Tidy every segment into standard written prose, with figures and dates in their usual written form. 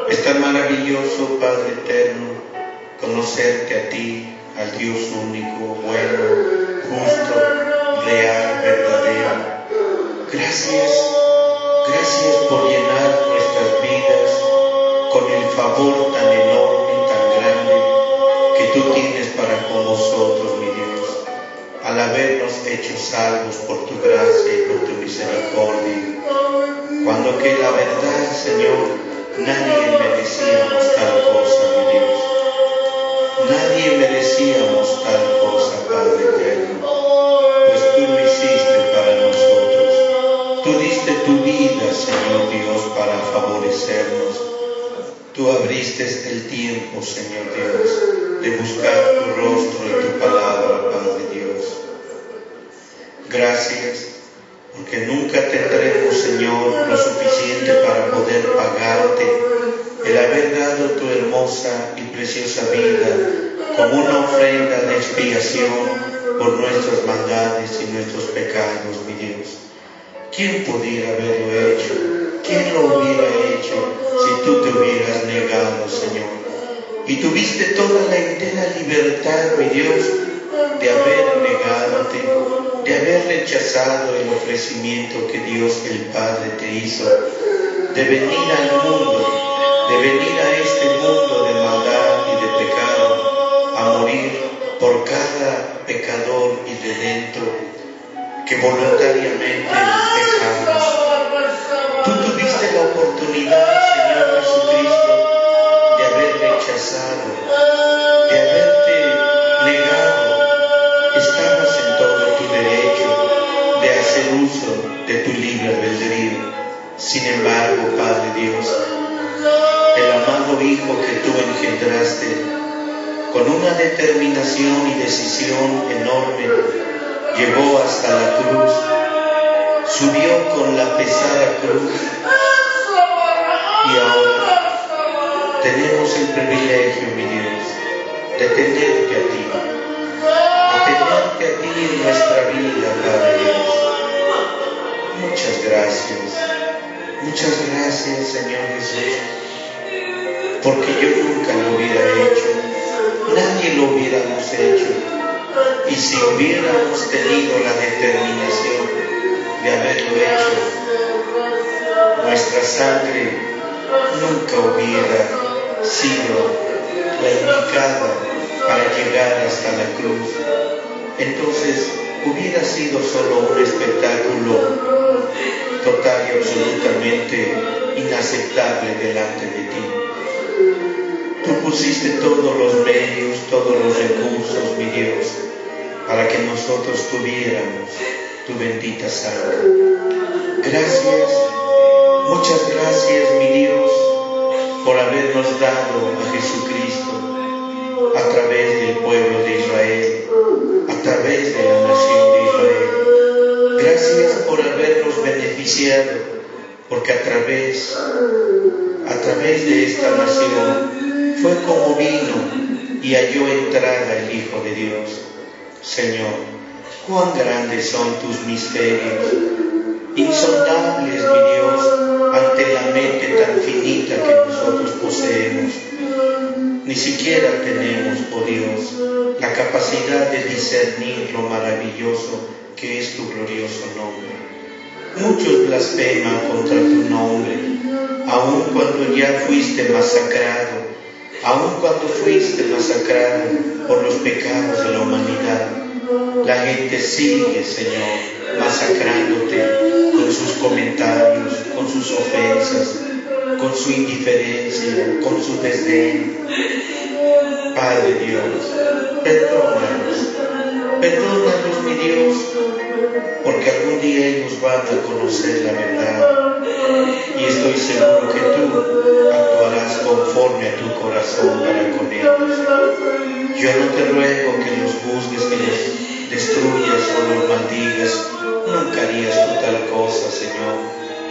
Es tan maravilloso, Padre eterno, conocerte a ti, al Dios único, bueno, justo, real, verdadero. Gracias por llenar nuestras vidas con el favor tan enorme, tan grande que tú tienes para con nosotros, mi Dios, al habernos hecho salvos por tu gracia y por tu misericordia. Cuando que la verdad, Señor, nadie merecíamos tal cosa, mi Dios. Nadie merecíamos tal cosa, Padre eterno, pues tú lo hiciste para nosotros. Tú diste tu vida, Señor Dios, para favorecernos. Tú abriste el tiempo, Señor Dios, de buscar tu rostro y tu palabra, Padre Dios. Gracias, porque nunca tendremos, Señor, lo suficiente para poder pagarte el haber dado tu hermosa y preciosa vida como una ofrenda de expiación por nuestras maldades y nuestros pecados, mi Dios. ¿Quién pudiera haberlo hecho? ¿Quién lo hubiera hecho si tú te hubieras negado, Señor? Y tuviste toda la entera libertad, mi Dios, de haber negado, de haber rechazado el ofrecimiento que Dios el Padre te hizo, de venir al mundo, de venir a este mundo de maldad y de pecado, a morir por cada pecador y redento que voluntariamente pecamos. Tú tuviste la oportunidad, Señor Jesucristo, de haber rechazado, de haberte negado. Estabas en todo tu derecho de hacer uso de tu libre albedrío. Sin embargo, Padre Dios, el amado Hijo que tú engendraste, con una determinación y decisión enorme, llegó hasta la cruz, subió con la pesada cruz, y ahora tenemos el privilegio, mi Dios, de tenerte a ti en nuestra vida, Padre Dios. Muchas gracias, Señor Jesús, porque yo nunca lo hubiera hecho, nadie lo hubiéramos hecho, y si hubiéramos tenido la determinación de haberlo hecho, nuestra sangre nunca hubiera sido la indicada para llegar hasta la cruz. Entonces hubiera sido solo un espectáculo total y absolutamente inaceptable delante de ti. Tú pusiste todos los medios, todos los recursos, mi Dios, para que nosotros tuviéramos tu bendita sangre. Gracias, muchas gracias, mi Dios, por habernos dado a Jesucristo a través del pueblo de Israel, a través de la nación de Israel. Gracias por habernos beneficiado, porque a través de esta nación fue como vino y halló entrada el Hijo de Dios. Señor, cuán grandes son tus misterios, insondables, mi Dios, ante la mente tan finita que nosotros poseemos. Ni siquiera tenemos, oh Dios, la capacidad de discernir lo maravilloso que es tu glorioso nombre. Muchos blasfeman contra tu nombre, aun cuando ya fuiste masacrado, por los pecados de la humanidad. La gente sigue, Señor, masacrándote con sus comentarios, con sus ofensas, con su indiferencia, con su desdén. Padre Dios, perdónanos, mi Dios, porque algún día ellos van a conocer la verdad, y estoy seguro que tú actuarás conforme a tu corazón para con ellos. Yo no te ruego que los juzgues, que los destruyas o los maldigas. Nunca harías tú tal cosa, Señor,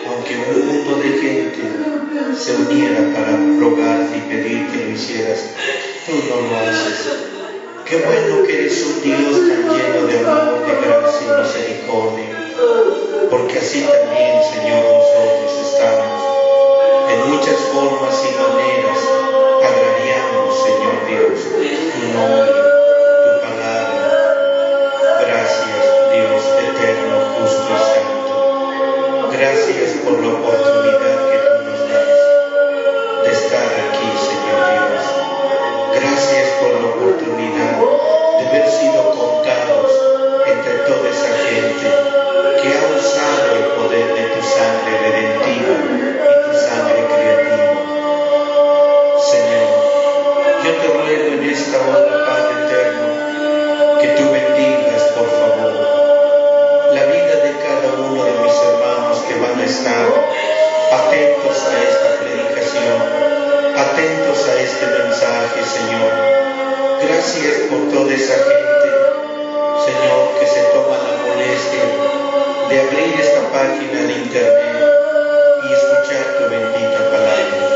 aunque un mundo de gente se uniera para rogarte y pedir que lo hicieras. Tú no lo haces. Qué bueno que eres un Dios tan lleno de amor, de gracia y misericordia, porque así también, Señor, nosotros estamos en muchas muchas formas y maneras agrariamos, Señor Dios, tu nombre, tu palabra. Gracias, Dios eterno, justo y santo. Gracias por la oportunidad que tú nos das de estar aquí, Señor Dios. Gracias por la oportunidad de haber sido contados entre toda esa gente que ha usado el poder de tu sangre redentiva y tu sangre creativa. Señor, yo te ruego en esta hora, Padre eterno, que tú bendigas, por favor, la vida de cada uno de mis hermanos que van a estar atentos a esta predicación, atentos a este mensaje, Señor. Gracias por toda esa gente, Señor, que se toma la molestia de abrir esta página de internet y escuchar tu bendita palabra.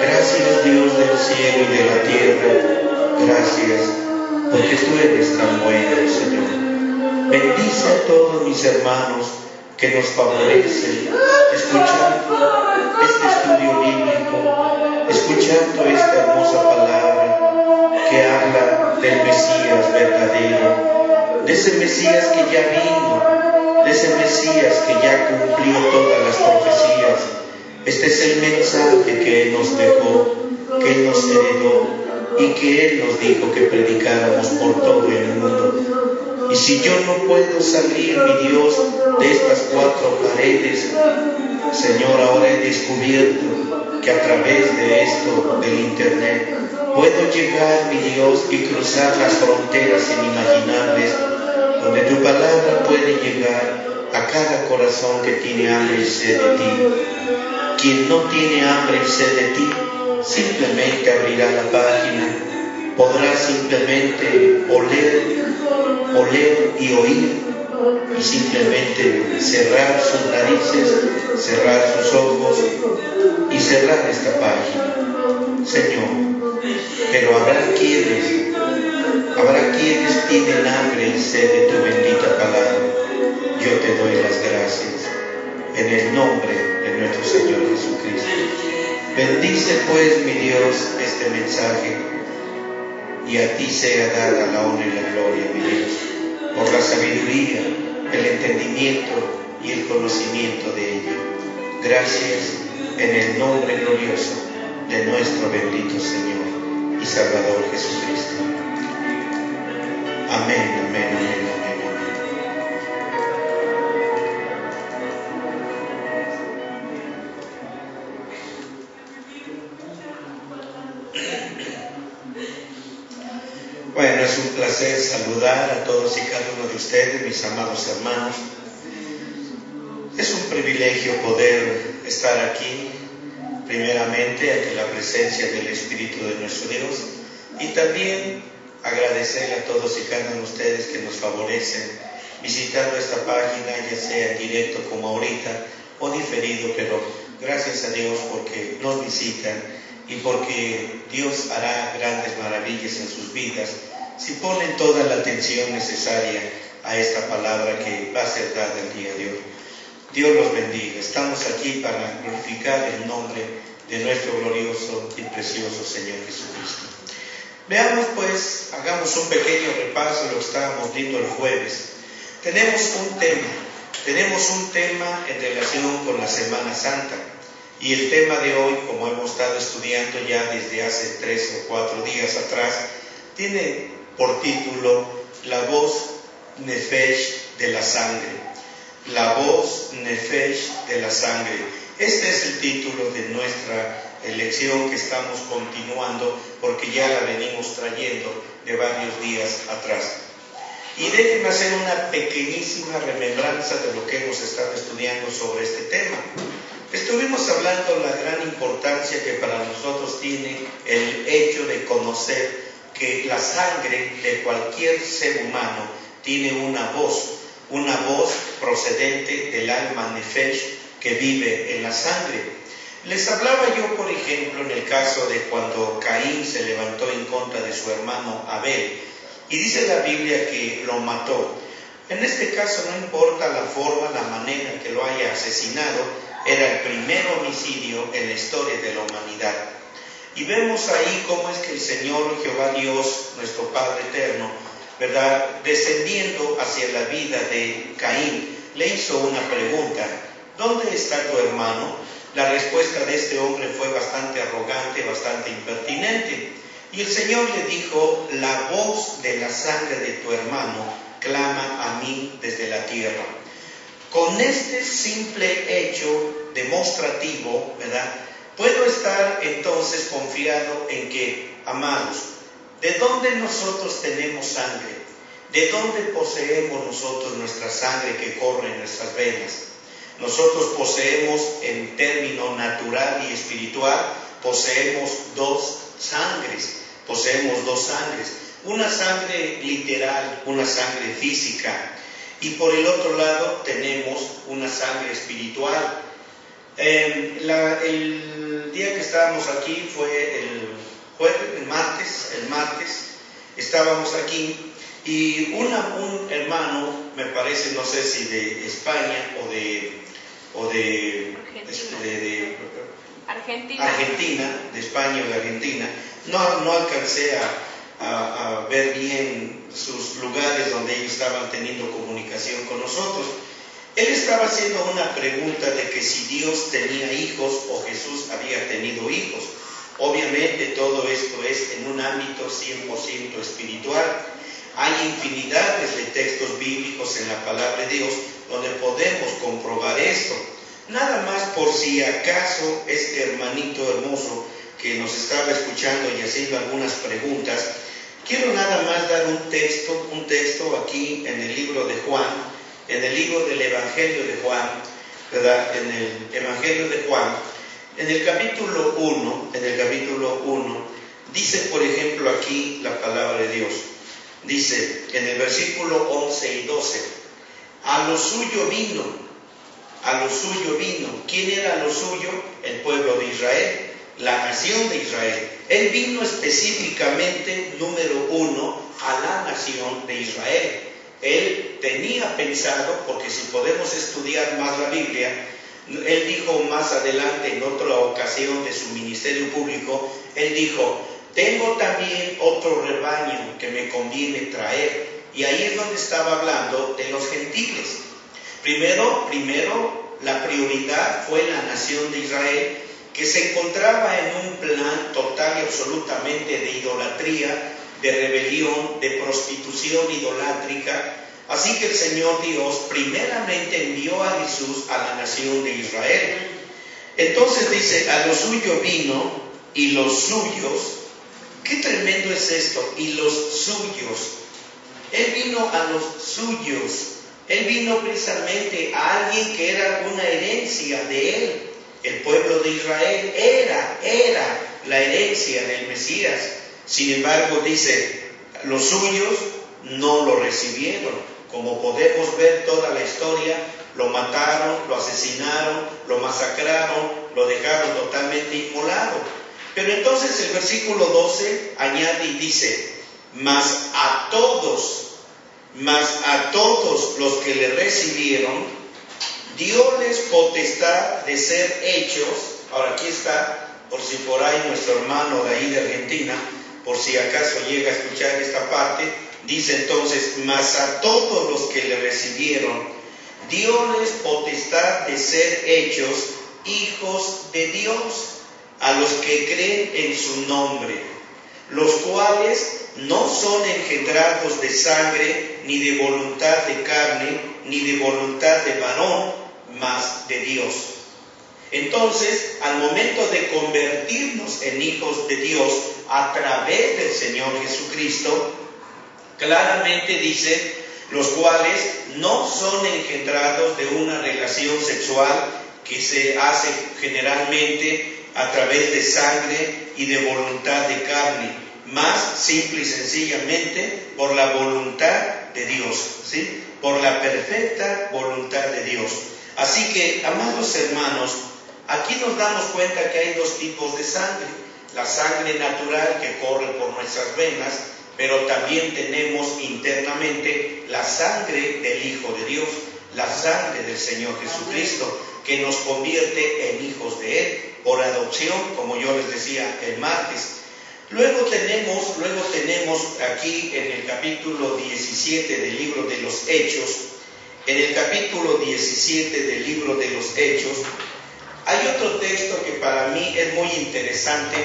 Gracias Dios del cielo y de la tierra. Gracias porque tú eres tan bueno, Señor. Bendice a todos mis hermanos que nos favorecen escuchando este estudio bíblico, escuchando esta hermosa palabra que habla del Mesías verdadero, de ese Mesías que ya vino, de ese Mesías que ya cumplió todas las profecías. Este es el mensaje que Él nos dejó, que Él nos heredó y que Él nos dijo que predicáramos por todo el mundo. Y si yo no puedo salir, mi Dios, de estas cuatro paredes, Señor, ahora he descubierto que a través de esto, del internet, puedo llegar, mi Dios, y cruzar las fronteras inimaginables, donde tu palabra puede llegar a cada corazón que tiene hambre y sed de ti. Quien no tiene hambre y sed de ti, simplemente abrirá la página, podrá simplemente oler y oír, y simplemente cerrar sus narices, cerrar sus ojos y cerrar esta página. Señor, pero habrá quienes tienen hambre y sed de tu bendita palabra. Yo te doy las gracias en el nombre de nuestro Señor Jesucristo. Bendice pues, mi Dios, este mensaje, y a ti sea dada la honra y la gloria, mi Dios, por la sabiduría, el entendimiento y el conocimiento de ello. Gracias en el nombre glorioso de nuestro bendito Señor y Salvador Jesucristo. Amén, amén, amén, amén, amén. Bueno, es un placer saludar a todos y cada uno de ustedes, mis amados hermanos. Es un privilegio poder estar aquí, primeramente ante la presencia del Espíritu de nuestro Dios, y también agradecerle a todos y cada uno de ustedes que nos favorecen visitando esta página, ya sea en directo como ahorita o diferido, pero gracias a Dios porque nos visitan y porque Dios hará grandes maravillas en sus vidas si ponen toda la atención necesaria a esta palabra que va a ser dada el día de hoy. Dios los bendiga. Estamos aquí para glorificar el nombre de nuestro glorioso y precioso Señor Jesucristo. Veamos pues, hagamos un pequeño repaso de lo que estábamos viendo el jueves. Tenemos un tema en relación con la Semana Santa. Y el tema de hoy, como hemos estado estudiando ya desde hace 3 o 4 días atrás, tiene por título La voz Nefesh de la sangre. La voz Nefesh de la sangre. Este es el título de nuestra lección que estamos continuando porque ya la venimos trayendo de varios días atrás. Y déjenme hacer una pequeñísima remembranza de lo que hemos estado estudiando sobre este tema. Estuvimos hablando de la gran importancia que para nosotros tiene el hecho de conocer que la sangre de cualquier ser humano tiene una voz procedente del alma Nefesh que vive en la sangre. Les hablaba yo, por ejemplo, en el caso de cuando Caín se levantó en contra de su hermano Abel, y dice la Biblia que lo mató. En este caso no importa la forma, la manera que lo haya asesinado, Era el primer homicidio en la historia de la humanidad. Y vemos ahí cómo es que el Señor Jehová Dios, nuestro Padre eterno, ¿verdad?, descendiendo hacia la vida de Caín, le hizo una pregunta: ¿dónde está tu hermano? La respuesta de este hombre fue bastante arrogante, bastante impertinente. Y el Señor le dijo: la voz de la sangre de tu hermano clama a mí desde la tierra. Con este simple hecho demostrativo, ¿verdad?, puedo estar entonces confiado en que, amados, ¿de dónde nosotros tenemos sangre? ¿De dónde poseemos nosotros nuestra sangre que corre en nuestras venas? Nosotros poseemos, en término natural y espiritual, poseemos dos sangres. Una sangre literal, una sangre física. Y por el otro lado tenemos una sangre espiritual. El día que estábamos aquí fue el martes, estábamos aquí y un hermano, me parece, no sé si de España o de Argentina, de España o de Argentina, no alcancé a ver bien sus lugares donde ellos estaban teniendo comunicación con nosotros. Él estaba haciendo una pregunta de que si Dios tenía hijos o Jesús había tenido hijos. Obviamente todo esto es en un ámbito 100% espiritual. Hay infinidades de textos bíblicos en la palabra de Dios donde podemos comprobar esto. Nada más por si acaso este hermanito hermoso que nos estaba escuchando y haciendo algunas preguntas, quiero nada más dar un texto aquí en el libro de Juan, en el libro del Evangelio de Juan, ¿verdad? En el Evangelio de Juan, en el capítulo 1, dice, por ejemplo, aquí la palabra de Dios. Dice en el versículo 11 y 12, a lo suyo vino. ¿Quién era lo suyo? El pueblo de Israel, la nación de Israel. Él vino específicamente, número 1, a la nación de Israel. Él tenía pensado, porque si podemos estudiar más la Biblia, él dijo más adelante en otra ocasión de su ministerio público, él dijo: tengo también otro rebaño que me conviene traer. Y ahí es donde estaba hablando de los gentiles. Primero, la prioridad fue la nación de Israel, que se encontraba en un plan total y absolutamente de idolatría, de rebelión, de prostitución idolátrica. Así que el Señor Dios primeramente envió a Jesús a la nación de Israel. Entonces dice, a lo suyo vino y los suyos. Qué tremendo es esto, y los suyos. Él vino a los suyos. Él vino precisamente a alguien que era una herencia de él. El pueblo de Israel era la herencia del Mesías. Sin embargo, dice, los suyos no lo recibieron. Como podemos ver toda la historia, lo mataron, lo asesinaron, lo masacraron, lo dejaron totalmente inmolado. Pero entonces el versículo 12 añade y dice, mas a todos los que le recibieron, dióles potestad de ser hechos. Ahora aquí está, por si por ahí nuestro hermano de ahí de Argentina, por si acaso llega a escuchar esta parte, dice entonces, mas a todos los que le recibieron, dióles potestad de ser hechos hijos de Dios, a los que creen en su nombre, los cuales no son engendrados de sangre, ni de voluntad de carne, ni de voluntad de varón, mas de Dios. Entonces, al momento de convertirnos en hijos de Dios a través del Señor Jesucristo, claramente dice, los cuales no son engendrados de una relación sexual que se hace generalmente a través de sangre y de voluntad de carne, más simple y sencillamente por la voluntad de Dios, ¿sí? Por la perfecta voluntad de Dios. Así que, amados hermanos, aquí nos damos cuenta que hay dos tipos de sangre. La sangre natural que corre por nuestras venas, pero también tenemos internamente la sangre del Hijo de Dios, la sangre del Señor Jesucristo, que nos convierte en hijos de Él, por adopción, como yo les decía el martes. Luego tenemos aquí en el capítulo 17 del libro de los Hechos, en el capítulo 17 del libro de los Hechos, hay otro texto que para mí es muy interesante,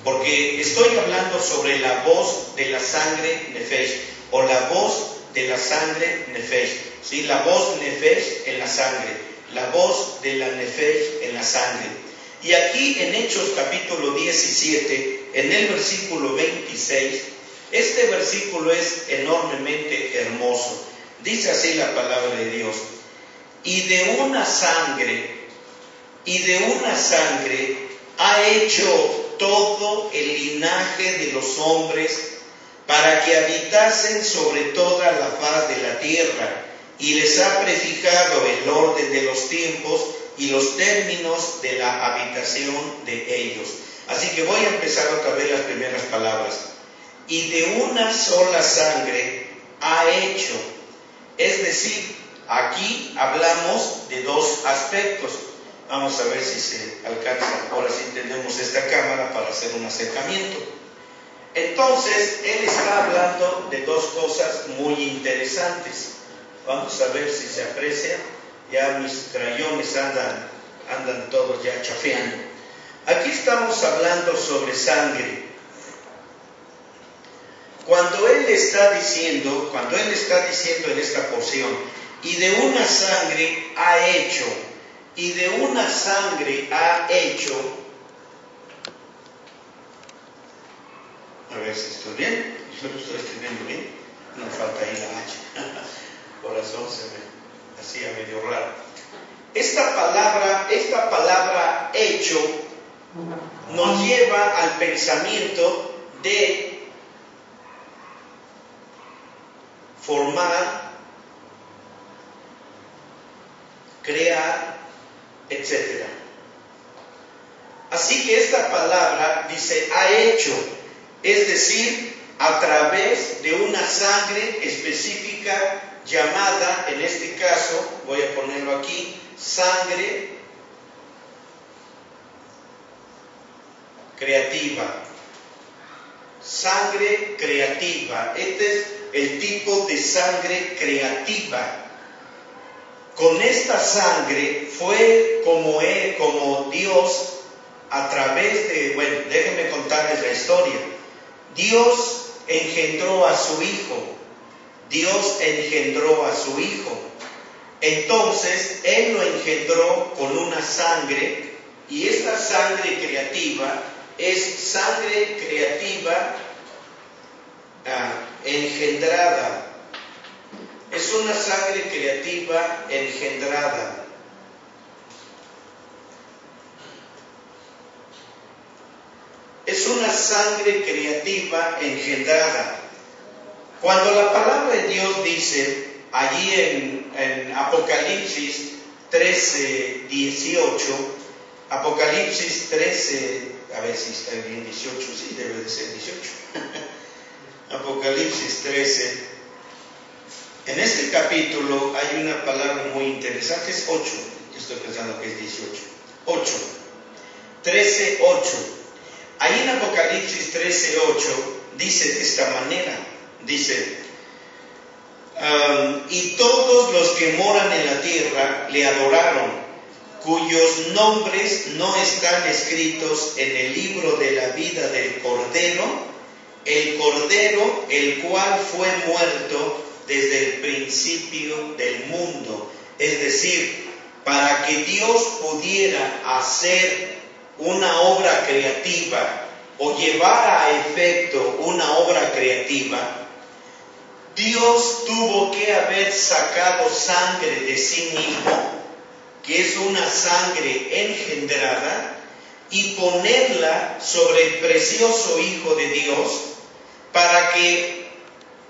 porque estoy hablando sobre la voz de la sangre Nefesh, o la voz de la sangre Nefesh, ¿sí? La voz Nefesh en la sangre, la voz de la Nefesh en la sangre. Y aquí en Hechos capítulo 17, en el versículo 26, este versículo es enormemente hermoso. Dice así la palabra de Dios: y de una sangre ha hecho todo el linaje de los hombres para que habitasen sobre toda la faz de la tierra, y les ha prefijado el orden de los tiempos y los términos de la habitación de ellos. Así que voy a empezar otra vez las primeras palabras. Y de una sola sangre ha hecho. Es decir, aquí hablamos de dos aspectos. Vamos a ver si se alcanza. Ahora sí tenemos esta cámara para hacer un acercamiento. Entonces, él está hablando de dos cosas muy interesantes. Vamos a ver si se aprecia. Ya mis crayones andan todos ya chafeando. Aquí estamos hablando sobre sangre. Cuando él está diciendo en esta porción, y de una sangre ha hecho, y de una sangre ha hecho, a ver si estoy bien, yo lo estoy escribiendo bien, no falta ahí la H, corazón se me hacía medio raro. Esta palabra hecho nos lleva al pensamiento de formar, crear, etc. Así que esta palabra dice ha hecho, es decir, a través de una sangre específica llamada, en este caso, voy a ponerlo aquí, sangre creativa. Sangre creativa. Este es el tipo de sangre creativa. Con esta sangre fue como Dios, a través de, bueno, déjenme contarles la historia. Dios engendró a su Hijo. Dios engendró a su Hijo. Entonces, Él lo engendró con una sangre, y esta sangre creativa es sangre creativa engendrada. Es una sangre creativa engendrada. Es una sangre creativa engendrada. Cuando la palabra de Dios dice, allí en Apocalipsis 13, 18, Apocalipsis 13, a ver si está bien 18, sí, debe de ser 18. Apocalipsis 13, en este capítulo hay una palabra muy interesante, es 8, yo estoy pensando que es 18, 8, 13, 8. Ahí en Apocalipsis 13, 8 dice de esta manera, dice, y todos los que moran en la tierra le adoraron, cuyos nombres no están escritos en el libro de la vida del Cordero, el cual fue muerto desde el principio del mundo. Es decir, para que Dios pudiera hacer una obra creativa o llevar a efecto una obra creativa, Dios tuvo que haber sacado sangre de sí mismo, que es una sangre engendrada, y ponerla sobre el precioso Hijo de Dios, para que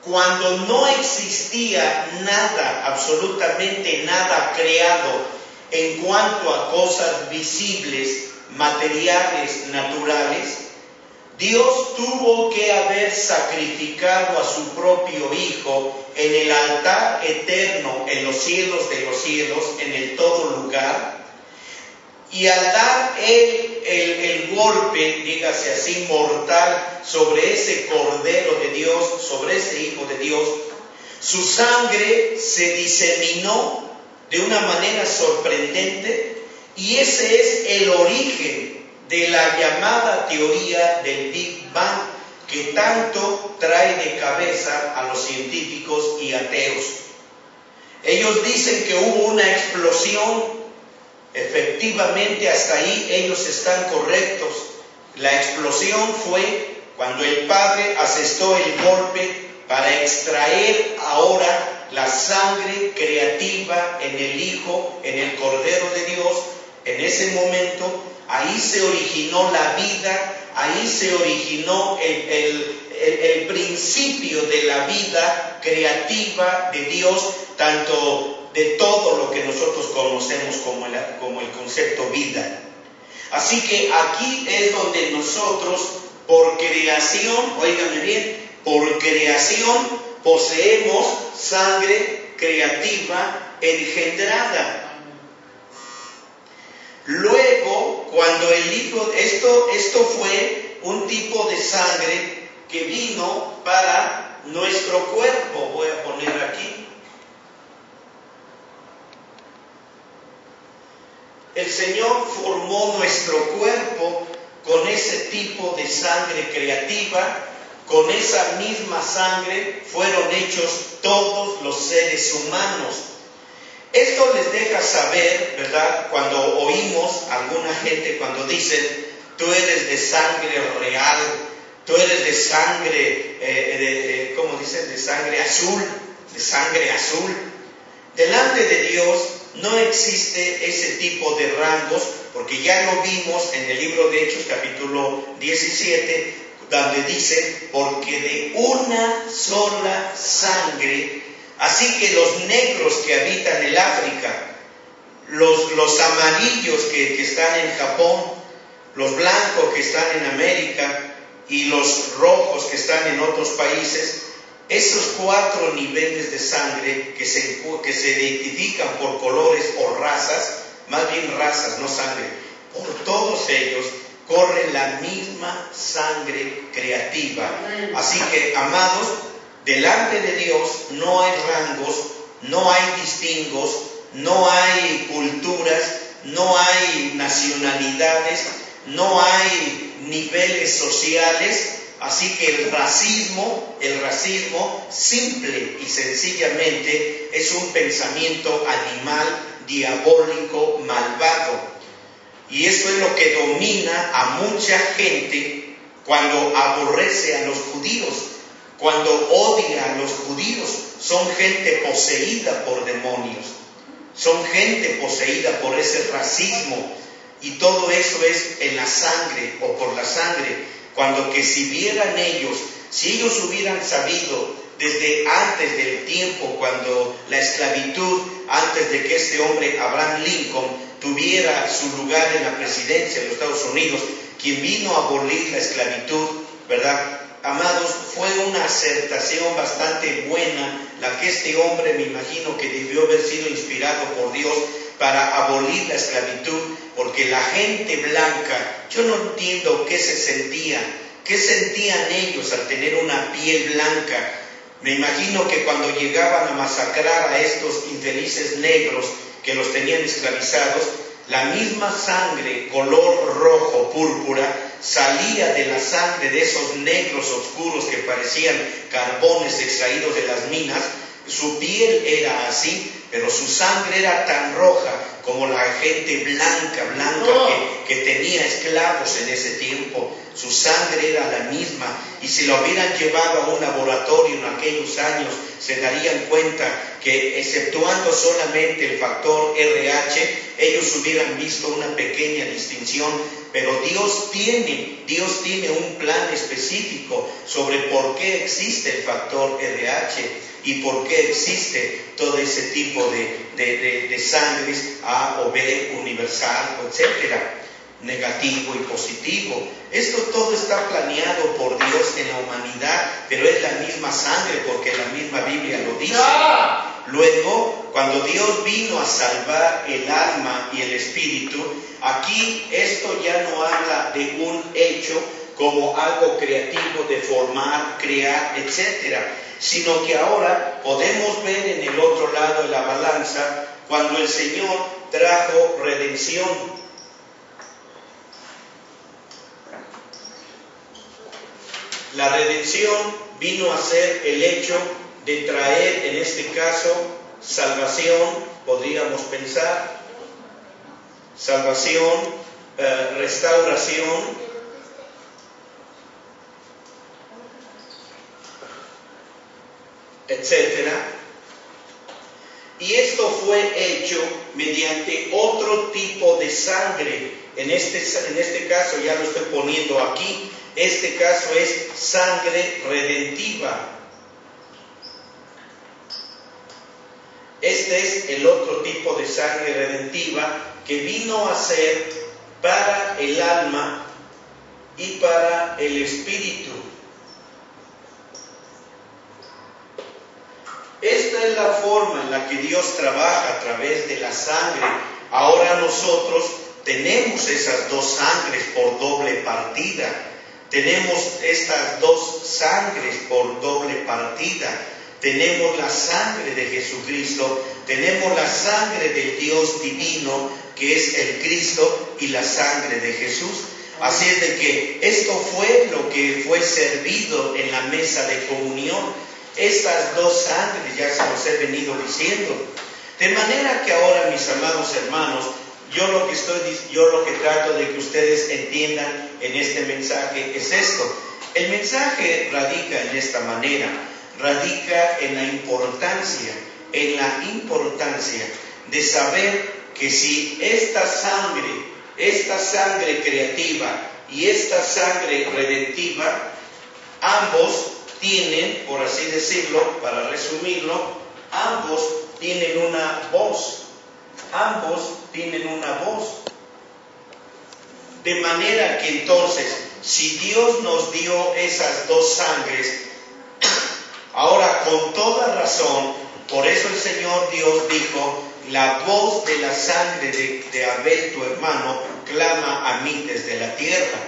cuando no existía nada, absolutamente nada creado en cuanto a cosas visibles, materiales, naturales, Dios tuvo que haber sacrificado a su propio Hijo en el altar eterno, en los cielos de los cielos, en el todo lugar, Y al dar el golpe, dígase así, mortal sobre ese Cordero de Dios, sobre ese Hijo de Dios, su sangre se diseminó de una manera sorprendente, y ese es el origen de la llamada teoría del Big Bang, que tanto trae de cabeza a los científicos y ateos. Ellos dicen que hubo una explosión. Efectivamente, hasta ahí ellos están correctos. La explosión fue cuando el Padre asestó el golpe para extraer ahora la sangre creativa en el Hijo, en el Cordero de Dios. En ese momento, ahí se originó la vida, ahí se originó el principio de la vida creativa de Dios, tanto de todo lo que nosotros conocemos como el concepto vida. Así que aquí es donde nosotros, por creación, óigame bien, por creación poseemos sangre creativa engendrada. Luego, cuando el Hijo, esto fue un tipo de sangre que vino para nuestro cuerpo. Voy a poner aquí. El Señor formó nuestro cuerpo con ese tipo de sangre creativa. Con esa misma sangre fueron hechos todos los seres humanos. Esto les deja saber, ¿verdad? Cuando oímos a alguna gente cuando dicen, tú eres de sangre real, tú eres de sangre, ¿cómo dicen? De sangre azul, de sangre azul. Delante de Dios no existe ese tipo de rangos, porque ya lo vimos en el libro de Hechos capítulo 17, donde dice, porque de una sola sangre, así que los negros que habitan el África, los amarillos que están en Japón, los blancos que están en América y los rojos que están en otros países, esos 4 niveles de sangre que se identifican por colores o razas, más bien razas, no sangre, por todos ellos corre la misma sangre creativa. Así que, amados, delante de Dios no hay rangos, no hay distingos, no hay culturas, no hay nacionalidades, no hay niveles sociales. Así que el racismo simple y sencillamente es un pensamiento animal, diabólico, malvado. Y eso es lo que domina a mucha gente cuando aborrece a los judíos, cuando odia a los judíos. Son gente poseída por demonios, son gente poseída por ese racismo, y todo eso es en la sangre o por la sangre. Cuando que si vieran ellos, si ellos hubieran sabido desde antes del tiempo, cuando la esclavitud, antes de que este hombre, Abraham Lincoln, tuviera su lugar en la presidencia de los Estados Unidos, quien vino a abolir la esclavitud, ¿verdad? Amados, fue una acertación bastante buena la que este hombre, me imagino que debió haber sido inspirado por Dios para abolir la esclavitud, porque la gente blanca, yo no entiendo qué sentían ellos al tener una piel blanca. Me imagino que cuando llegaban a masacrar a estos infelices negros que los tenían esclavizados, la misma sangre color rojo, púrpura, salía de la sangre de esos negros oscuros que parecían carbones extraídos de las minas. Su piel era así, pero su sangre era tan roja como la gente blanca que tenía esclavos en ese tiempo. Su sangre era la misma, y si lo hubieran llevado a un laboratorio en aquellos años, se darían cuenta que, exceptuando solamente el factor RH, ellos hubieran visto una pequeña distinción. Pero Dios tiene un plan específico sobre por qué existe el factor RH y por qué existe todo ese tipo de sangres A o B, universal, etcétera, negativo y positivo. Esto todo está planeado por Dios en la humanidad, pero es la misma sangre, porque la misma Biblia lo dice. Luego, cuando Dios vino a salvar el alma y el espíritu, aquí esto ya no habla de un hecho como algo creativo de formar, crear, etc., sino que ahora podemos ver en el otro lado de la balanza cuando el Señor trajo redención. La redención vino a ser el hecho de traer, en este caso, salvación, podríamos pensar, salvación, restauración, etcétera. Y esto fue hecho mediante otro tipo de sangre. En este caso, ya lo estoy poniendo aquí, este caso es sangre redentiva. Este es el otro tipo de sangre redentiva que vino a ser para el alma y para el espíritu. Esta es la forma en la que Dios trabaja a través de la sangre. Ahora nosotros tenemos esas dos sangres por doble partida. Tenemos estas dos sangres por doble partida. Tenemos la sangre de Jesucristo, tenemos la sangre del Dios divino, que es el Cristo, y la sangre de Jesús. Así es de que esto fue lo que fue servido en la mesa de comunión. Estas dos sangres ya se los he venido diciendo. De manera que ahora, mis amados hermanos, yo lo que trato de que ustedes entiendan en este mensaje es esto. El mensaje radica en esta manera, radica en la importancia de saber que si esta sangre creativa y esta sangre redentiva, ambos tienen, por así decirlo, para resumirlo, ambos tienen una voz. Ambos tienen una voz. De manera que entonces, si Dios nos dio esas dos sangres, ahora con toda razón, por eso el Señor Dios dijo, la voz de la sangre de Abel tu hermano clama a mí desde la tierra.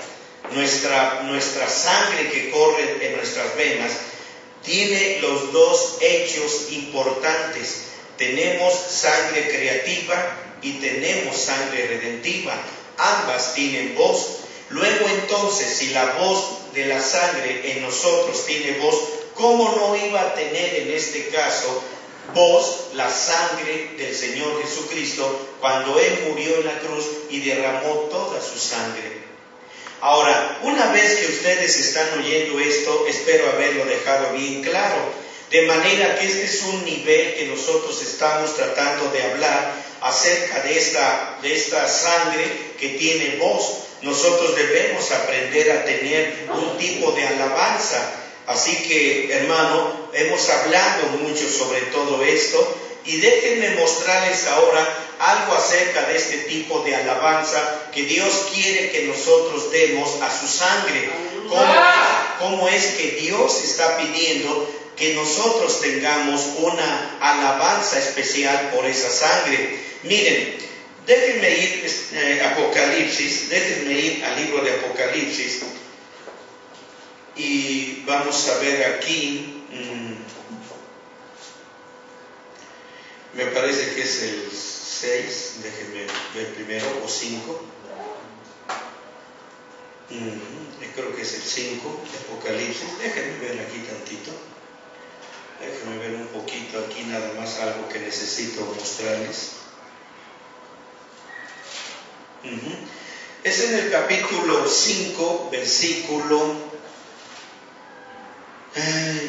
Nuestra sangre que corre en nuestras venas tiene los dos hechos importantes. Tenemos sangre creativa y tenemos sangre redentiva. Ambas tienen voz. Luego entonces, si la voz de la sangre en nosotros tiene voz, ¿cómo no iba a tener en este caso voz la sangre del Señor Jesucristo cuando Él murió en la cruz y derramó toda su sangre? Ahora, una vez que ustedes están oyendo esto, espero haberlo dejado bien claro, de manera que este es un nivel que nosotros estamos tratando de hablar acerca de esta sangre que tiene voz. Nosotros debemos aprender a tener un tipo de alabanza. Así que, hermano, hemos hablado mucho sobre todo esto y déjenme mostrarles ahora algo acerca de este tipo de alabanza que Dios quiere que nosotros demos a su sangre. ¿Cómo es que Dios está pidiendo que nosotros tengamos una alabanza especial por esa sangre? Miren, déjenme ir a Apocalipsis, déjenme ir al libro de Apocalipsis y vamos a ver aquí, me parece que es el 6, déjenme ver primero, o 5, creo que es el 5 de Apocalipsis, déjenme ver aquí tantito, déjenme ver un poquito aquí nada más algo que necesito mostrarles. Es en el capítulo 5, versículo,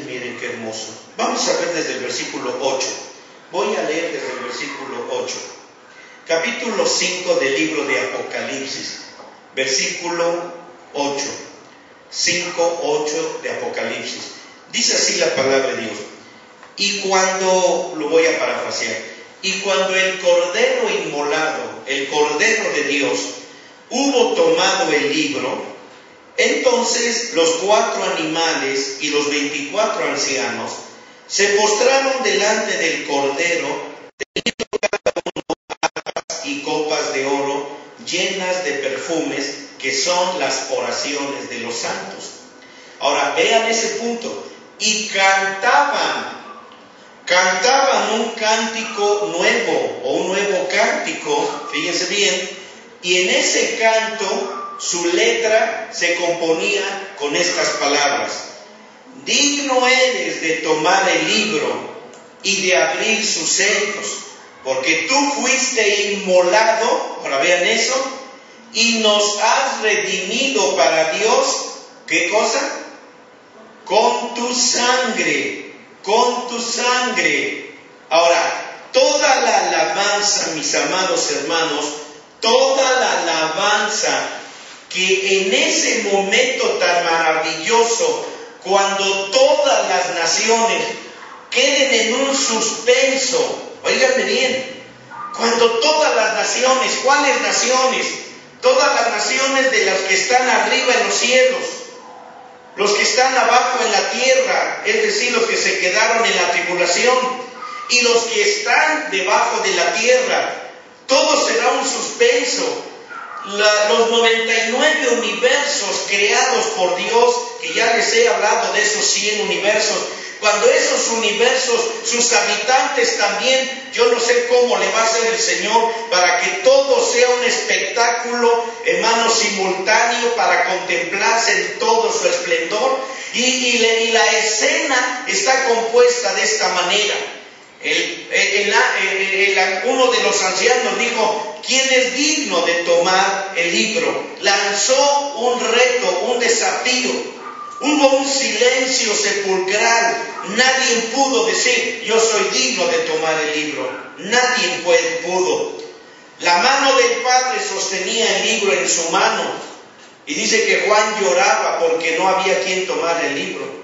miren qué hermoso, vamos a ver desde el versículo 8, voy a leer desde el versículo 8, capítulo 5 del libro de Apocalipsis, versículo 8, 5, 8 de Apocalipsis. Dice así la palabra de Dios. Y cuando, lo voy a parafrasear, y cuando el cordero inmolado, el cordero de Dios, hubo tomado el libro, entonces los 4 animales y los 24 ancianos se postraron delante del cordero, llenas de perfumes, que son las oraciones de los santos. Ahora, vean ese punto. Y cantaban un cántico nuevo, o un nuevo cántico, fíjense bien, y en ese canto su letra se componía con estas palabras: digno eres de tomar el libro y de abrir sus sellos, porque tú fuiste inmolado, ahora vean eso, y nos has redimido para Dios. ¿Qué cosa? Con tu sangre, con tu sangre. Ahora, toda la alabanza, mis amados hermanos, toda la alabanza que en ese momento tan maravilloso, cuando todas las naciones queden en un suspenso, óiganme bien, cuando todas las naciones, ¿cuáles naciones? Todas las naciones de las que están arriba en los cielos, los que están abajo en la tierra, es decir, los que se quedaron en la tribulación, y los que están debajo de la tierra, todo será un suspenso. Los 99 universos creados por Dios, que ya les he hablado de esos 100 universos, cuando esos universos, sus habitantes también, yo no sé cómo le va a hacer el Señor para que todo sea un espectáculo, hermano, simultáneo, para contemplarse en todo su esplendor. Y la escena está compuesta de esta manera. Uno de los ancianos dijo: ¿quién es digno de tomar el libro? Lanzó un reto, un desafío. Hubo un silencio sepulcral. Nadie pudo decir: yo soy digno de tomar el libro. Nadie pudo. La mano del Padre sostenía el libro en su mano. Y dice que Juan lloraba porque no había quien tomar el libro.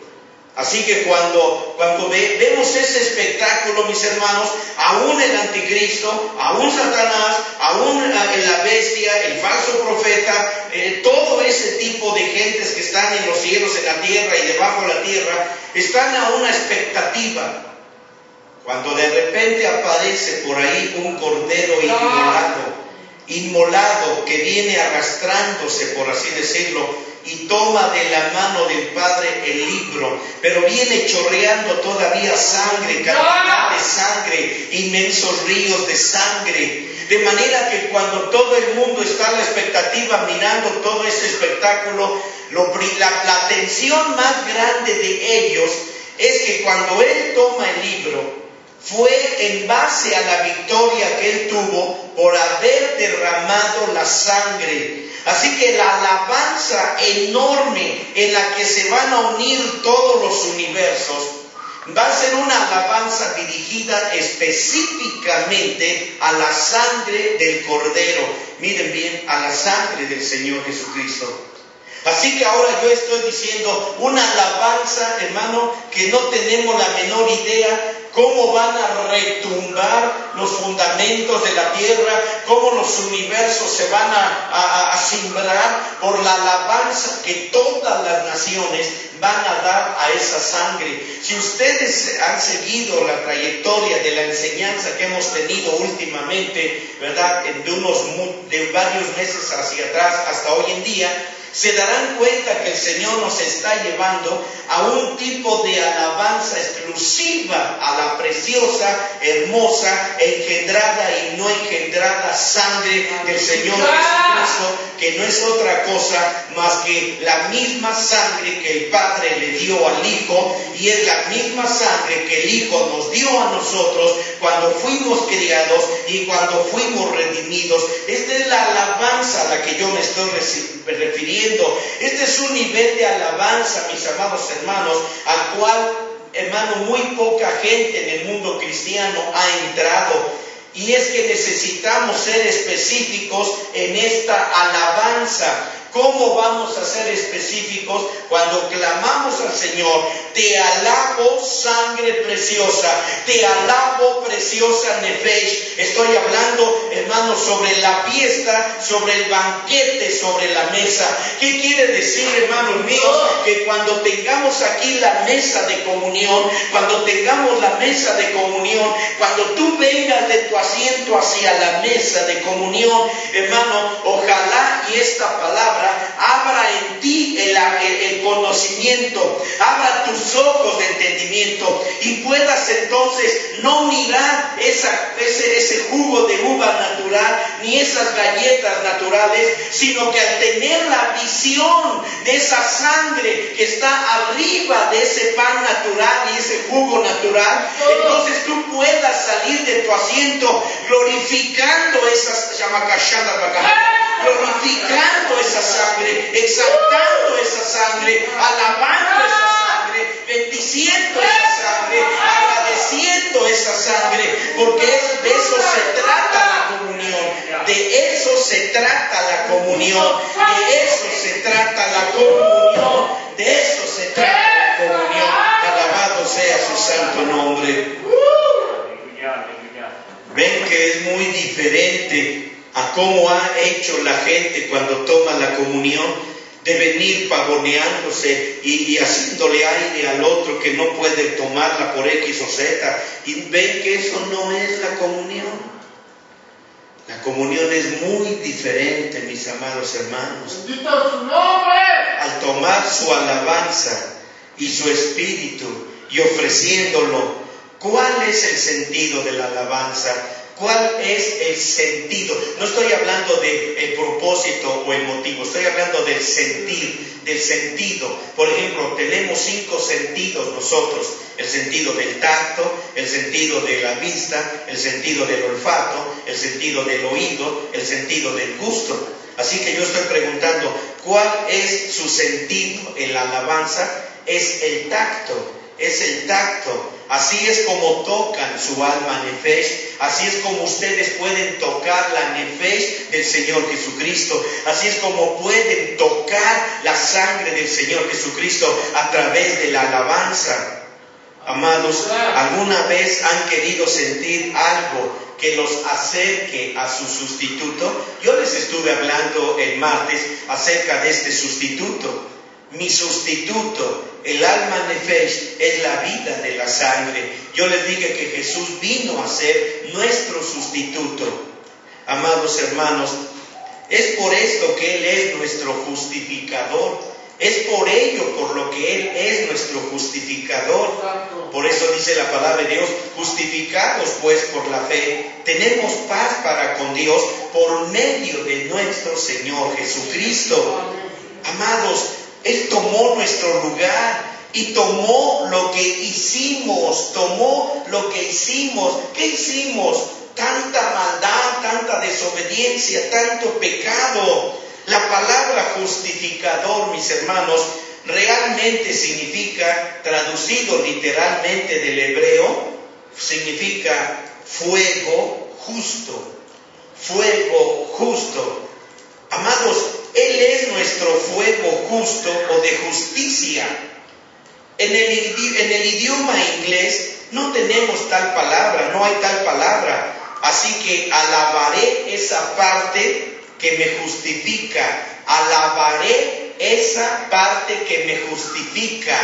Así que cuando vemos ese espectáculo, mis hermanos, aún el anticristo, aún Satanás, aún la bestia, el falso profeta, todo ese tipo de gentes que están en los cielos, en la tierra y debajo de la tierra, están a una expectativa. Cuando de repente aparece por ahí un cordero inmolado, que viene arrastrándose, por así decirlo, y toma de la mano del Padre el libro, pero viene chorreando todavía sangre, cantidad de sangre, inmensos ríos de sangre, de manera que cuando todo el mundo está a la expectativa mirando todo ese espectáculo, la atención más grande de ellos es que cuando Él toma el libro, fue en base a la victoria que Él tuvo por haber derramado la sangre. Así que la alabanza enorme en la que se van a unir todos los universos va a ser una alabanza dirigida específicamente a la sangre del Cordero. Miren bien, a la sangre del Señor Jesucristo. Así que ahora yo estoy diciendo una alabanza, hermano, que no tenemos la menor idea cómo van a retumbar los fundamentos de la tierra, cómo los universos se van a simbrar por la alabanza que todas las naciones van a dar a esa sangre. Si ustedes han seguido la trayectoria de la enseñanza que hemos tenido últimamente, ¿verdad?, de varios meses hacia atrás hasta hoy en día, se darán cuenta que el Señor nos está llevando a un tipo de alabanza exclusiva a la preciosa, hermosa, engendrada y no engendrada sangre del Señor Jesucristo, que no es otra cosa más que la misma sangre que el Padre le dio al Hijo, y es la misma sangre que el Hijo nos dio a nosotros cuando fuimos criados y cuando fuimos redimidos. Esta es la alabanza a la que yo me estoy refiriendo. Este es un nivel de alabanza, mis amados hermanos, al cual, hermano, muy poca gente en el mundo cristiano ha entrado. Y es que necesitamos ser específicos en esta alabanza. ¿Cómo vamos a ser específicos cuando clamamos al Señor? Te alabo, sangre preciosa, te alabo, preciosa Nefesh. Estoy hablando, hermanos, sobre la fiesta, sobre el banquete, sobre la mesa. ¿Qué quiere decir, hermanos míos? Que cuando tengamos aquí la mesa de comunión, cuando tengamos la mesa de comunión, cuando tú vengas de tu asiento hacia la mesa de comunión, hermano, ojalá y esta palabra abra en ti el conocimiento, abra tus ojos de entendimiento y puedas entonces no mirar ese jugo de uva natural ni esas galletas naturales, sino que al tener la visión de esa sangre que está arriba de ese pan natural y ese jugo natural, entonces tú puedas salir de tu asiento glorificando glorificando esa sangre, exaltando esa sangre, alabando esa sangre, bendiciendo esa sangre, agradeciendo esa sangre, porque de eso se trata la comunión, de eso se trata la comunión, de eso se trata la comunión, de eso se trata la comunión. Alabado sea su santo nombre. Ven que es muy diferente a cómo ha hecho la gente cuando toma la comunión, de venir pavoneándose y haciéndole aire al otro que no puede tomarla por X o Z. Y ven que eso no es la comunión. La comunión es muy diferente, mis amados hermanos. ¡Bendito su nombre! Al tomar su alabanza y su espíritu y ofreciéndolo, ¿cuál es el sentido de la alabanza? ¿Cuál es el sentido? No estoy hablando del propósito o el motivo, estoy hablando del sentir, del sentido. Por ejemplo, tenemos 5 sentidos nosotros: el sentido del tacto, el sentido de la vista, el sentido del olfato, el sentido del oído, el sentido del gusto. Así que yo estoy preguntando, ¿cuál es su sentido en la alabanza? Es el tacto, es el tacto. Así es como tocan su alma Nefesh, así es como ustedes pueden tocar la Nefesh del Señor Jesucristo, así es como pueden tocar la sangre del Señor Jesucristo a través de la alabanza. Amados, ¿alguna vez han querido sentir algo que los acerque a su sustituto? Yo les estuve hablando el martes acerca de este sustituto. Mi sustituto, el alma Nefesh, es la vida de la sangre. Yo les dije que Jesús vino a ser nuestro sustituto. Amados hermanos, es por esto que Él es nuestro justificador. Es por ello por lo que Él es nuestro justificador. Por eso dice la palabra de Dios: justificados pues por la fe, tenemos paz para con Dios por medio de nuestro Señor Jesucristo. Amados, Él tomó nuestro lugar y tomó lo que hicimos, ¿Qué hicimos? Tanta maldad, tanta desobediencia, tanto pecado. La palabra justificador, mis hermanos, realmente significa, traducido literalmente del hebreo, significa fuego justo. Fuego justo. Amados, Él es nuestro fuego justo o de justicia. En el idioma inglés no tenemos tal palabra, no hay tal palabra. Así que alabaré esa parte que me justifica. Alabaré esa parte que me justifica.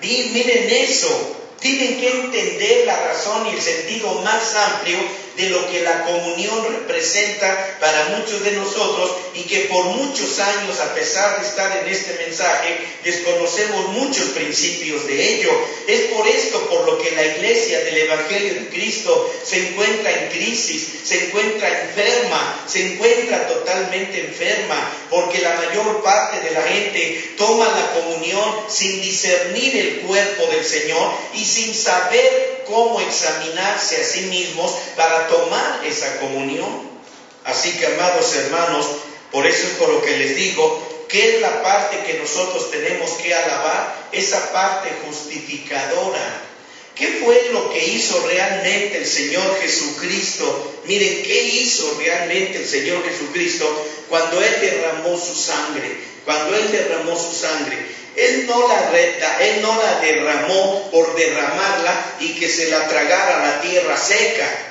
Miren eso. Tienen que entender la razón y el sentido más amplio de lo que la comunión representa para muchos de nosotros, y que por muchos años, a pesar de estar en este mensaje, desconocemos muchos principios de ello. Es por esto por lo que la iglesia del Evangelio de Cristo se encuentra en crisis, se encuentra enferma, se encuentra totalmente enferma, porque la mayor parte de la gente toma la comunión sin discernir el cuerpo del Señor y sin saber cómo examinarse a sí mismos para tomar esa comunión. Así que, amados hermanos, por eso es por lo que les digo, ¿qué es la parte que nosotros tenemos que alabar? Esa parte justificadora. ¿Qué fue lo que hizo realmente el Señor Jesucristo? Miren, ¿qué hizo realmente el Señor Jesucristo cuando Él derramó su sangre? Cuando Él derramó su sangre, Él no la derramó por derramarla y que se la tragara la tierra seca.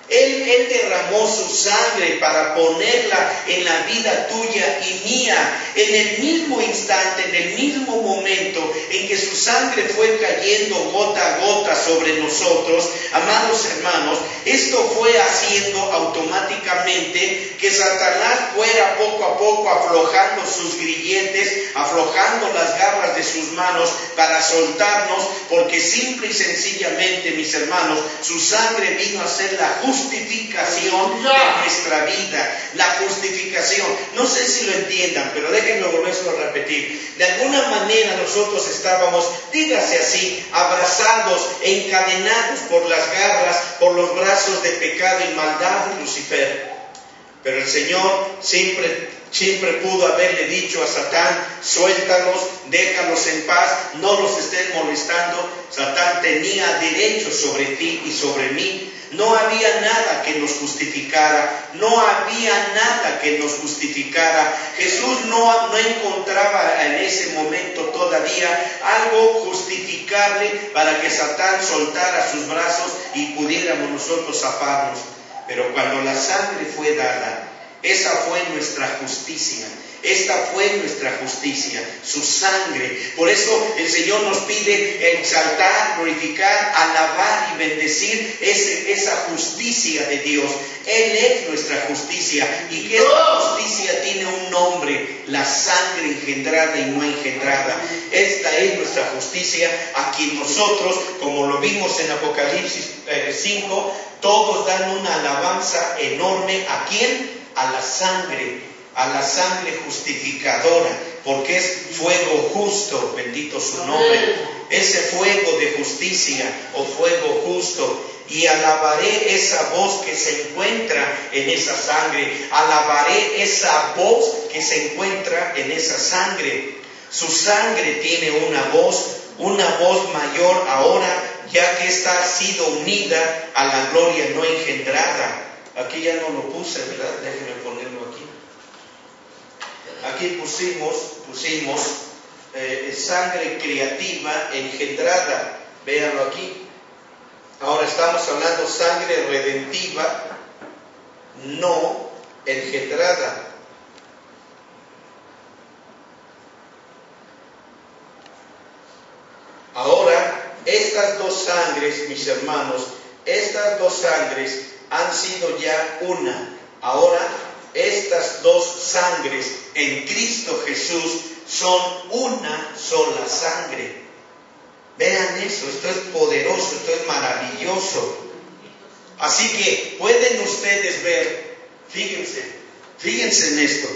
Él derramó su sangre para ponerla en la vida tuya y mía. En el mismo instante, en el mismo momento en que su sangre fue cayendo gota a gota sobre nosotros, amados hermanos, esto fue haciendo automáticamente que Satanás fuera poco a poco aflojando sus grilletes, aflojando las garras de sus manos para soltarnos, porque simple y sencillamente, mis hermanos, su sangre vino a ser la justificación de nuestra vida. La justificación, no sé si lo entiendan, pero déjenme volverlo a repetir. De alguna manera nosotros estábamos, dígase así, abrazados, encadenados por las garras, por los brazos de pecado y maldad de Lucifer. Pero el Señor siempre pudo haberle dicho a Satán: suéltalos, déjalos en paz, no los estés molestando. Satán tenía derecho sobre ti y sobre mí. No había nada que nos justificara, no había nada que nos justificara. Jesús no encontraba en ese momento todavía algo justificable para que Satán soltara sus brazos y pudiéramos nosotros zafarnos. Pero cuando la sangre fue dada, esa fue nuestra justicia. Esta fue nuestra justicia, su sangre. Por eso el Señor nos pide exaltar, glorificar, alabar y bendecir esa justicia de Dios. Él es nuestra justicia. Y que esta justicia tiene un nombre: la sangre engendrada y no engendrada. Esta es nuestra justicia, a quien nosotros, como lo vimos en Apocalipsis 5, todos dan una alabanza enorme. ¿A quién? A la sangre justificadora, porque es fuego justo, bendito su nombre, ese fuego de justicia o fuego justo. Y alabaré esa voz que se encuentra en esa sangre, alabaré esa voz que se encuentra en esa sangre. Su sangre tiene una voz mayor ahora, ya que esta ha sido unida a la gloria no engendrada. Aquí ya no lo puse, ¿verdad? Déjenme ponerlo aquí. Aquí pusimos sangre creativa engendrada. Véanlo aquí. Ahora estamos hablando sangre redentiva no engendrada. Ahora, estas dos sangres, mis hermanos, estas dos sangres han sido ya una. Ahora, estas dos sangres en Cristo Jesús son una sola sangre. Vean eso, esto es poderoso, esto es maravilloso. Así que pueden ustedes ver, fíjense en esto,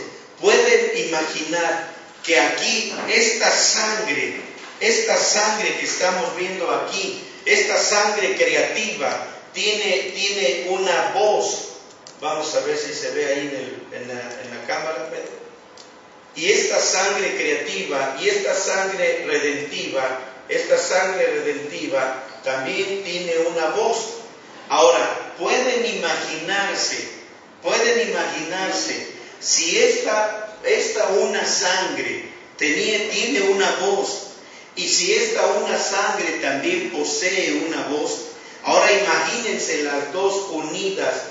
pueden imaginar que aquí esta sangre que estamos viendo aquí, esta sangre creativa, tiene una voz. Vamos a ver si se ve ahí en la cámara, Pedro. Y esta sangre creativa y esta sangre redentiva también tiene una voz. Ahora, pueden imaginarse si esta una sangre tiene una voz, y si esta una sangre también posee una voz. Ahora imagínense las dos unidas.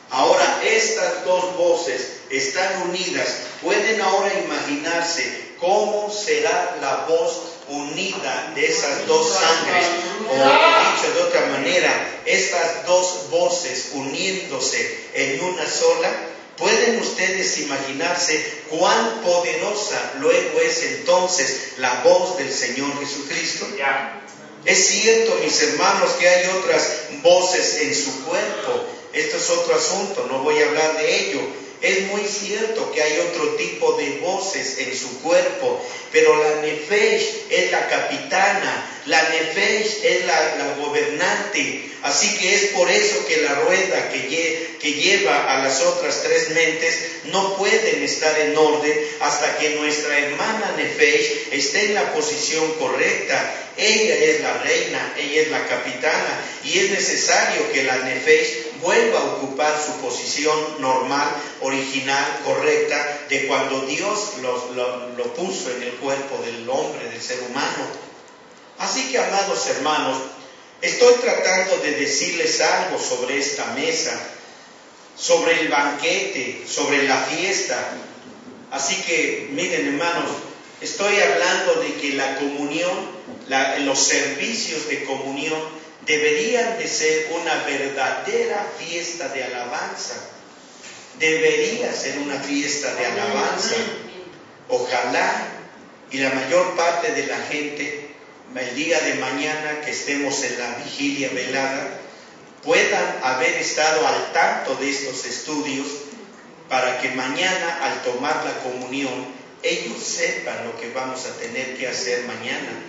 Ahora estas dos voces están unidas. Pueden ahora imaginarse cómo será la voz unida de esas dos sangres. O dicho de otra manera, estas dos voces uniéndose en una sola. ¿Pueden ustedes imaginarse cuán poderosa luego es entonces la voz del Señor Jesucristo? Es cierto, mis hermanos, que hay otras voces en su cuerpo. Esto es otro asunto, no voy a hablar de ello. Es muy cierto que hay otro tipo de voces en su cuerpo, pero la Nefesh es la capitana, la Nefesh es la gobernante. Así que es por eso que la rueda que lleva a las otras tres mentes no pueden estar en orden hasta que nuestra hermana Nefesh esté en la posición correcta. Ella es la reina, ella es la capitana, y es necesario que la Nefesh vuelva a ocupar su posición normal, original, correcta, de cuando Dios lo puso en el cuerpo del hombre, del ser humano. Así que, amados hermanos, estoy tratando de decirles algo sobre esta mesa, sobre el banquete, sobre la fiesta. Así que, miren hermanos, estoy hablando de que la comunión, los servicios de comunión deberían de ser una verdadera fiesta de alabanza. Debería ser una fiesta de alabanza. Ojalá y la mayor parte de la gente, el día de mañana que estemos en la vigilia velada, puedan haber estado al tanto de estos estudios, para que mañana, al tomar la comunión, ellos sepan lo que vamos a tener que hacer mañana.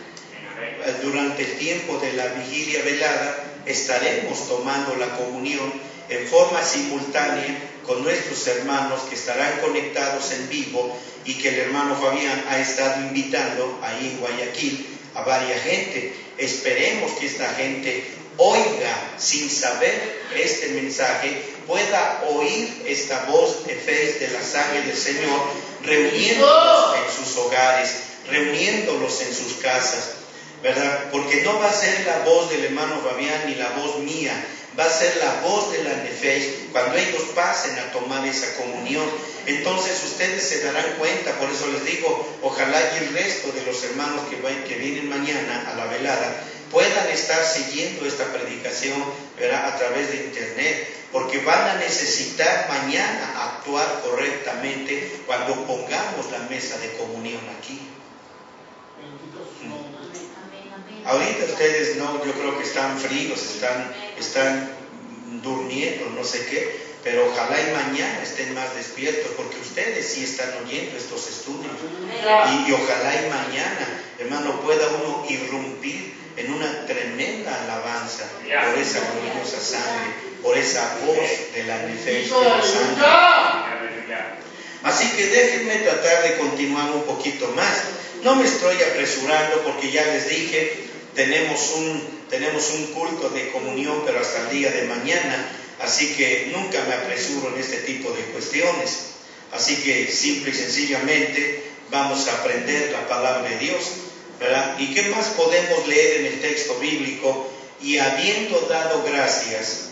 Durante el tiempo de la vigilia velada estaremos tomando la comunión en forma simultánea con nuestros hermanos que estarán conectados en vivo, y que el hermano Fabián ha estado invitando ahí en Guayaquil a varias gente. Esperemos que esta gente oiga sin saber este mensaje, pueda oír esta voz de fe de la sangre del Señor, reuniéndolos en sus hogares, reuniéndolos en sus casas, ¿verdad? Porque no va a ser la voz del hermano Fabián ni la voz mía, va a ser la voz de la Nefesh cuando ellos pasen a tomar esa comunión. Entonces ustedes se darán cuenta, por eso les digo, ojalá y el resto de los hermanos que vienen mañana a la velada puedan estar siguiendo esta predicación, ¿verdad?, a través de internet, porque van a necesitar mañana actuar correctamente cuando pongamos la mesa de comunión aquí. Ahorita ustedes no, yo creo que están fríos, están durmiendo, no sé qué, pero ojalá y mañana estén más despiertos, porque ustedes sí están oyendo estos estudios. Y ojalá y mañana, hermano, pueda uno irrumpir en una tremenda alabanza por esa gloriosa sangre, por esa voz de la Nefesh de la sangre. Así que déjenme tratar de continuar un poquito más. No me estoy apresurando porque ya les dije, tenemos un culto de comunión, pero hasta el día de mañana, así que nunca me apresuro en este tipo de cuestiones. Así que simple y sencillamente vamos a aprender la palabra de Dios, ¿verdad? ¿Y qué más podemos leer en el texto bíblico? Y habiendo dado gracias,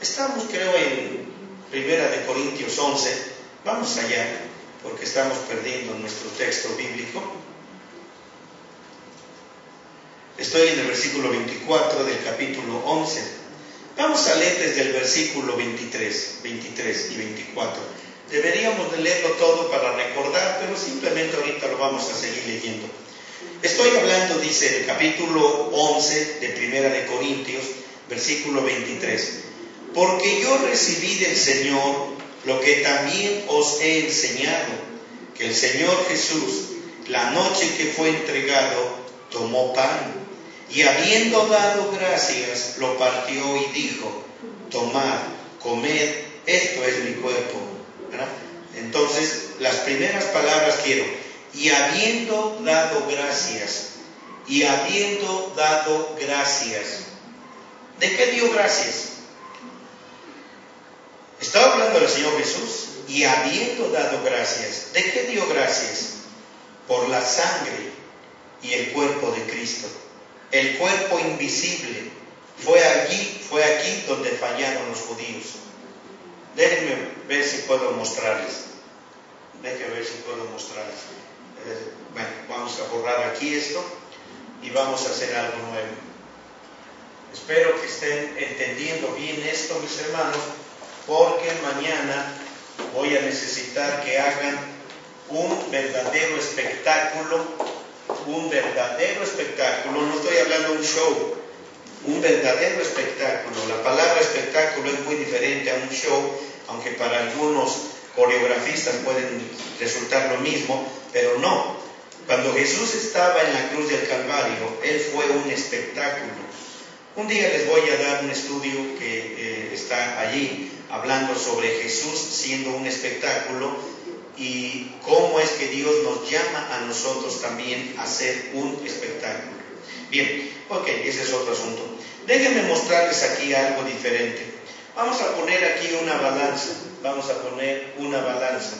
estamos creo en 1 Corintios 11, vamos allá, porque estamos perdiendo nuestro texto bíblico. Estoy en el versículo 24 del capítulo 11. Vamos a leer desde el versículo 23 y 24. Deberíamos de leerlo todo para recordar, pero simplemente ahorita lo vamos a seguir leyendo. Estoy hablando, dice el capítulo 11 de 1 Corintios, versículo 23. Porque yo recibí del Señor lo que también os he enseñado, que el Señor Jesús, la noche que fue entregado, tomó pan, y habiendo dado gracias, lo partió y dijo: tomad, comed, esto es mi cuerpo, ¿verdad? Entonces, las primeras palabras quiero: y habiendo dado gracias, ¿de qué dio gracias? Estaba hablando del Señor Jesús, y habiendo dado gracias, ¿de qué dio gracias? Por la sangre y el cuerpo de Cristo, el cuerpo invisible. Fue aquí donde fallaron los judíos. Déjenme ver si puedo mostrarles. Bueno, vamos a borrar aquí esto y vamos a hacer algo nuevo. Espero que estén entendiendo bien esto, mis hermanos, porque mañana voy a necesitar que hagan un verdadero espectáculo, no estoy hablando de un show, un verdadero espectáculo. La palabra espectáculo es muy diferente a un show, aunque para algunos coreografistas pueden resultar lo mismo, pero no. Cuando Jesús estaba en la cruz del Calvario, Él fue un espectáculo. Un día les voy a dar un estudio que está allí, hablando sobre Jesús siendo un espectáculo y cómo es que Dios nos llama a nosotros también a ser un espectáculo. Bien, ok, ese es otro asunto. Déjenme mostrarles aquí algo diferente. Vamos a poner aquí una balanza. Vamos a poner una balanza.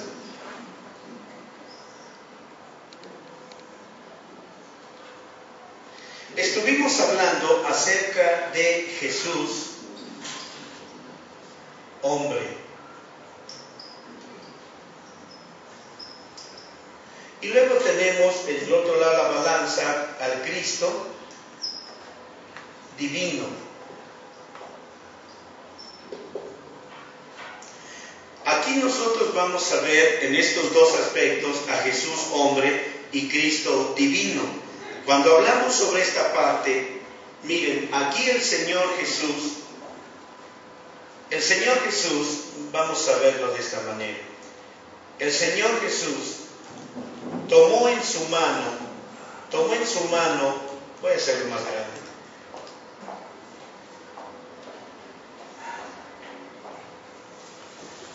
Estuvimos hablando acerca de Jesús, hombre. Y luego tenemos del otro lado la balanza al Cristo divino. Aquí nosotros vamos a ver en estos dos aspectos a Jesús hombre y Cristo divino. Cuando hablamos sobre esta parte, miren, aquí el Señor Jesús, vamos a verlo de esta manera. El Señor Jesús tomó en su mano, voy a hacerlo más grande.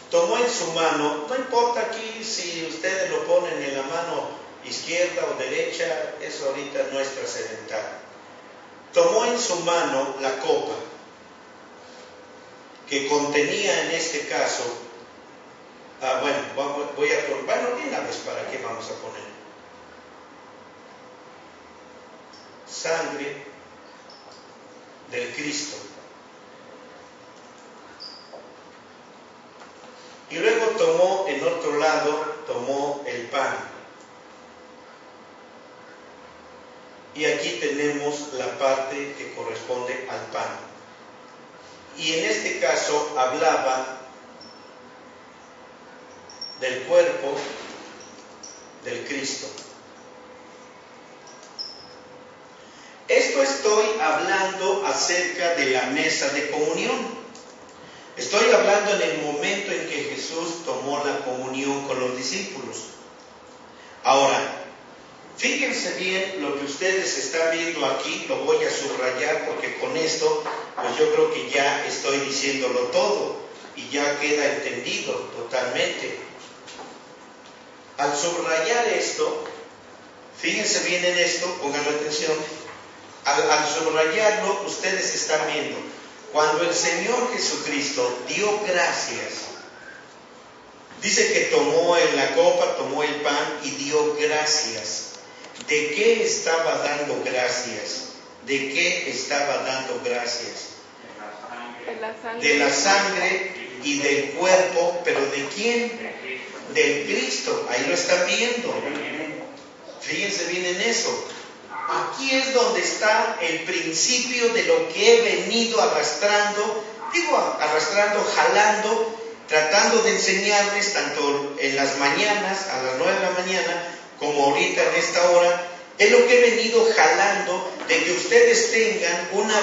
Tomó en su mano, no importa aquí si ustedes lo ponen en la mano izquierda o derecha, eso ahorita no es trascendental. Tomó en su mano la copa, que contenía en este caso, de una vez, ¿para qué vamos a poner? Sangre del Cristo. Y luego tomó, en otro lado, tomó el pan. Y aquí tenemos la parte que corresponde al pan. Y en este caso hablaba del cuerpo del Cristo. Esto estoy hablando acerca de la mesa de comunión. Estoy hablando en el momento en que Jesús tomó la comunión con los discípulos. Ahora, fíjense bien lo que ustedes están viendo aquí, lo voy a subrayar porque con esto, pues yo creo que ya estoy diciéndolo todo y ya queda entendido totalmente. Al subrayar esto, fíjense bien en esto, pongan atención, al subrayarlo ustedes están viendo, cuando el Señor Jesucristo dio gracias, dice que tomó en la copa, tomó el pan y dio gracias. ¿De qué estaba dando gracias? ¿De qué estaba dando gracias? De la sangre y del cuerpo, pero ¿de quién? Del Cristo. Ahí lo están viendo. Fíjense bien en eso. Aquí es donde está el principio de lo que he venido arrastrando, jalando, tratando de enseñarles tanto en las mañanas, a las 9 de la mañana, como ahorita en esta hora, es lo que he venido jalando de que ustedes tengan una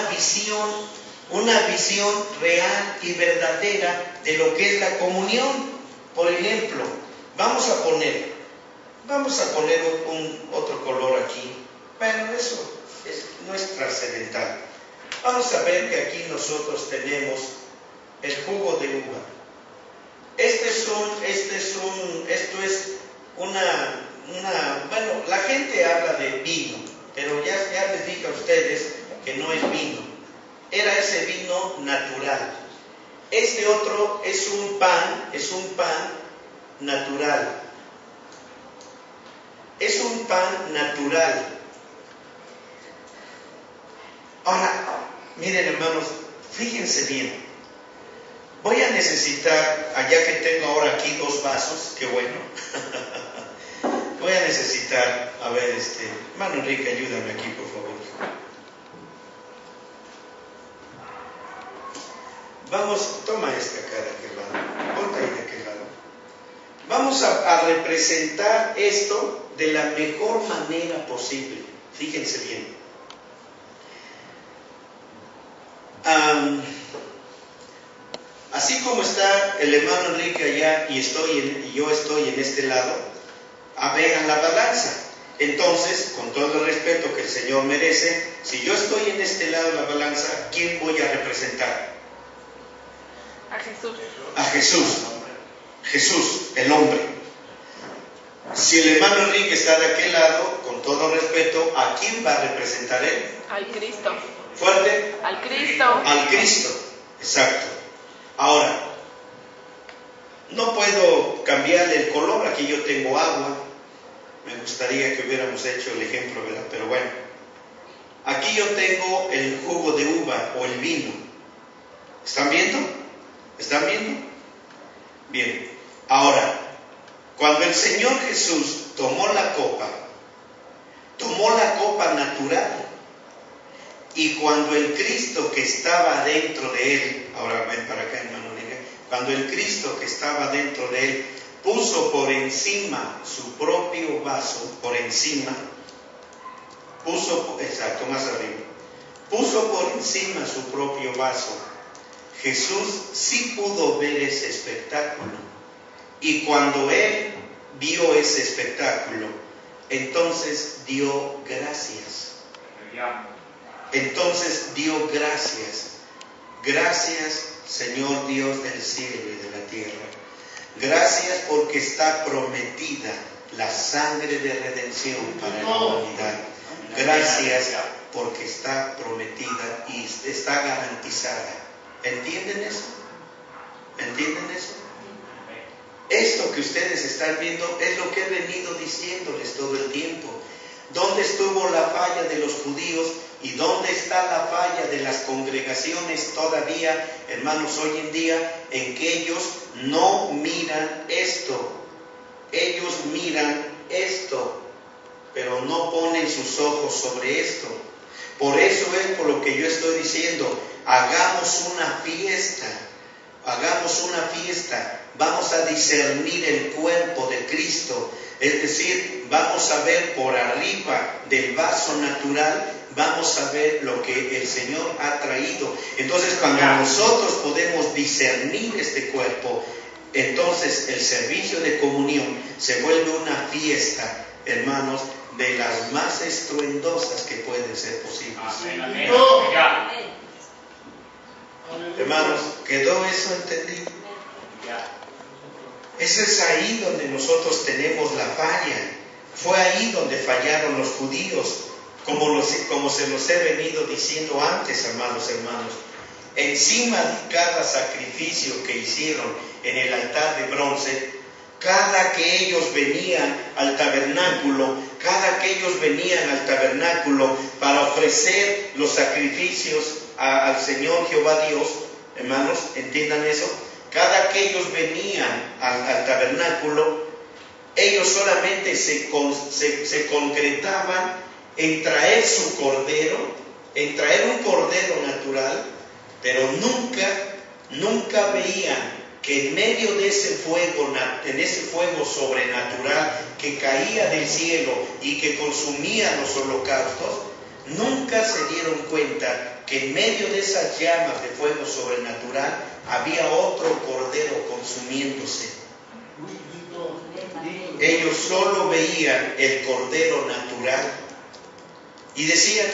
visión real y verdadera de lo que es la comunión. Por ejemplo, vamos a poner otro color aquí. Bueno, eso no es trascendental. Vamos a ver que aquí nosotros tenemos el jugo de uva. Esto es bueno, la gente habla de vino, pero ya les dije a ustedes que no es vino. Era ese vino natural. Este otro es un pan natural. Es un pan natural. Ahora, miren hermanos, fíjense bien. Voy a necesitar, allá que tengo ahora aquí 2 vasos, qué bueno. Voy a necesitar, hermano Enrique, ayúdame aquí, por favor. Vamos, toma este acá de aquel lado, ponte ahí de aquel lado. Vamos a representar esto de la mejor manera posible. Fíjense bien. como está el hermano Enrique allá y yo estoy en este lado, vean la balanza. Entonces, con todo el respeto que el Señor merece, si yo estoy en este lado de la balanza, ¿quién voy a representar? A Jesús. A Jesús. Jesús, el hombre. Si el hermano Enrique está de aquel lado, con todo respeto, ¿a quién va a representar él? Al Cristo. ¿Fuerte? Al Cristo. Al Cristo, exacto. Ahora, no puedo cambiarle el color, aquí yo tengo agua. Me gustaría que hubiéramos hecho el ejemplo, ¿verdad? Pero bueno, aquí yo tengo el jugo de uva o el vino. ¿Están viendo? ¿Están viendo? Bien. Ahora, cuando el Señor Jesús tomó la copa natural, y cuando el Cristo que estaba dentro de él, ahora ven para acá, hermano, cuando el Cristo que estaba dentro de él puso por encima su propio vaso, por encima, exacto, más arriba, puso por encima su propio vaso, Jesús sí pudo ver ese espectáculo. Y cuando él vio ese espectáculo, entonces dio gracias. Entonces dio gracias. Gracias, Señor Dios del cielo y de la tierra. Gracias porque está prometida la sangre de redención para la humanidad. Gracias porque está prometida y está garantizada. ¿Entienden eso? ¿Entienden eso? Esto que ustedes están viendo es lo que he venido diciéndoles todo el tiempo. ¿Dónde estuvo la falla de los judíos y dónde está la falla de las congregaciones todavía, hermanos, hoy en día, en que ellos no miran esto? Ellos miran esto, pero no ponen sus ojos sobre esto. Por eso es por lo que yo estoy diciendo, hagamos una fiesta. Hagamos una fiesta, vamos a discernir el cuerpo de Cristo, es decir, vamos a ver por arriba del vaso natural, vamos a ver lo que el Señor ha traído. Entonces, cuando nosotros podemos discernir este cuerpo, entonces el servicio de comunión se vuelve una fiesta, hermanos, de las más estruendosas que pueden ser posibles. Amén. Hermanos, ¿quedó eso entendido? Eso es ahí donde nosotros tenemos la falla. Fue ahí donde fallaron los judíos, como se los he venido diciendo antes, hermanos. Encima de cada sacrificio que hicieron en el altar de bronce, cada que ellos venían al tabernáculo para ofrecer los sacrificios al Señor Jehová Dios, hermanos, entiendan eso. Cada que ellos venían al tabernáculo, ellos solamente se concretaban en traer su cordero, en traer un cordero natural, pero nunca veían que en medio de ese fuego sobrenatural que caía del cielo y que consumía los holocaustos, nunca se dieron cuenta que en medio de esas llamas de fuego sobrenatural había otro cordero consumiéndose. Ellos solo veían el cordero natural y decían,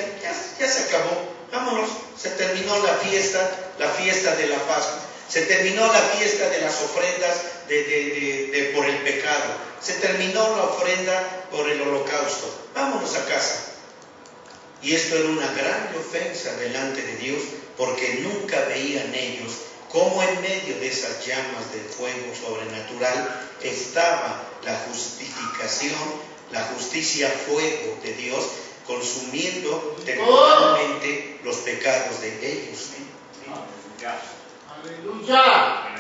ya se acabó, vámonos, se terminó la fiesta de la Pascua, se terminó la fiesta de las ofrendas por el pecado, se terminó la ofrenda por el holocausto, vámonos a casa. Y esto era una gran ofensa delante de Dios, porque nunca veían ellos cómo en medio de esas llamas de fuego sobrenatural estaba la justificación, la justicia fuego de Dios, consumiendo temporalmente los pecados de ellos. Aleluya.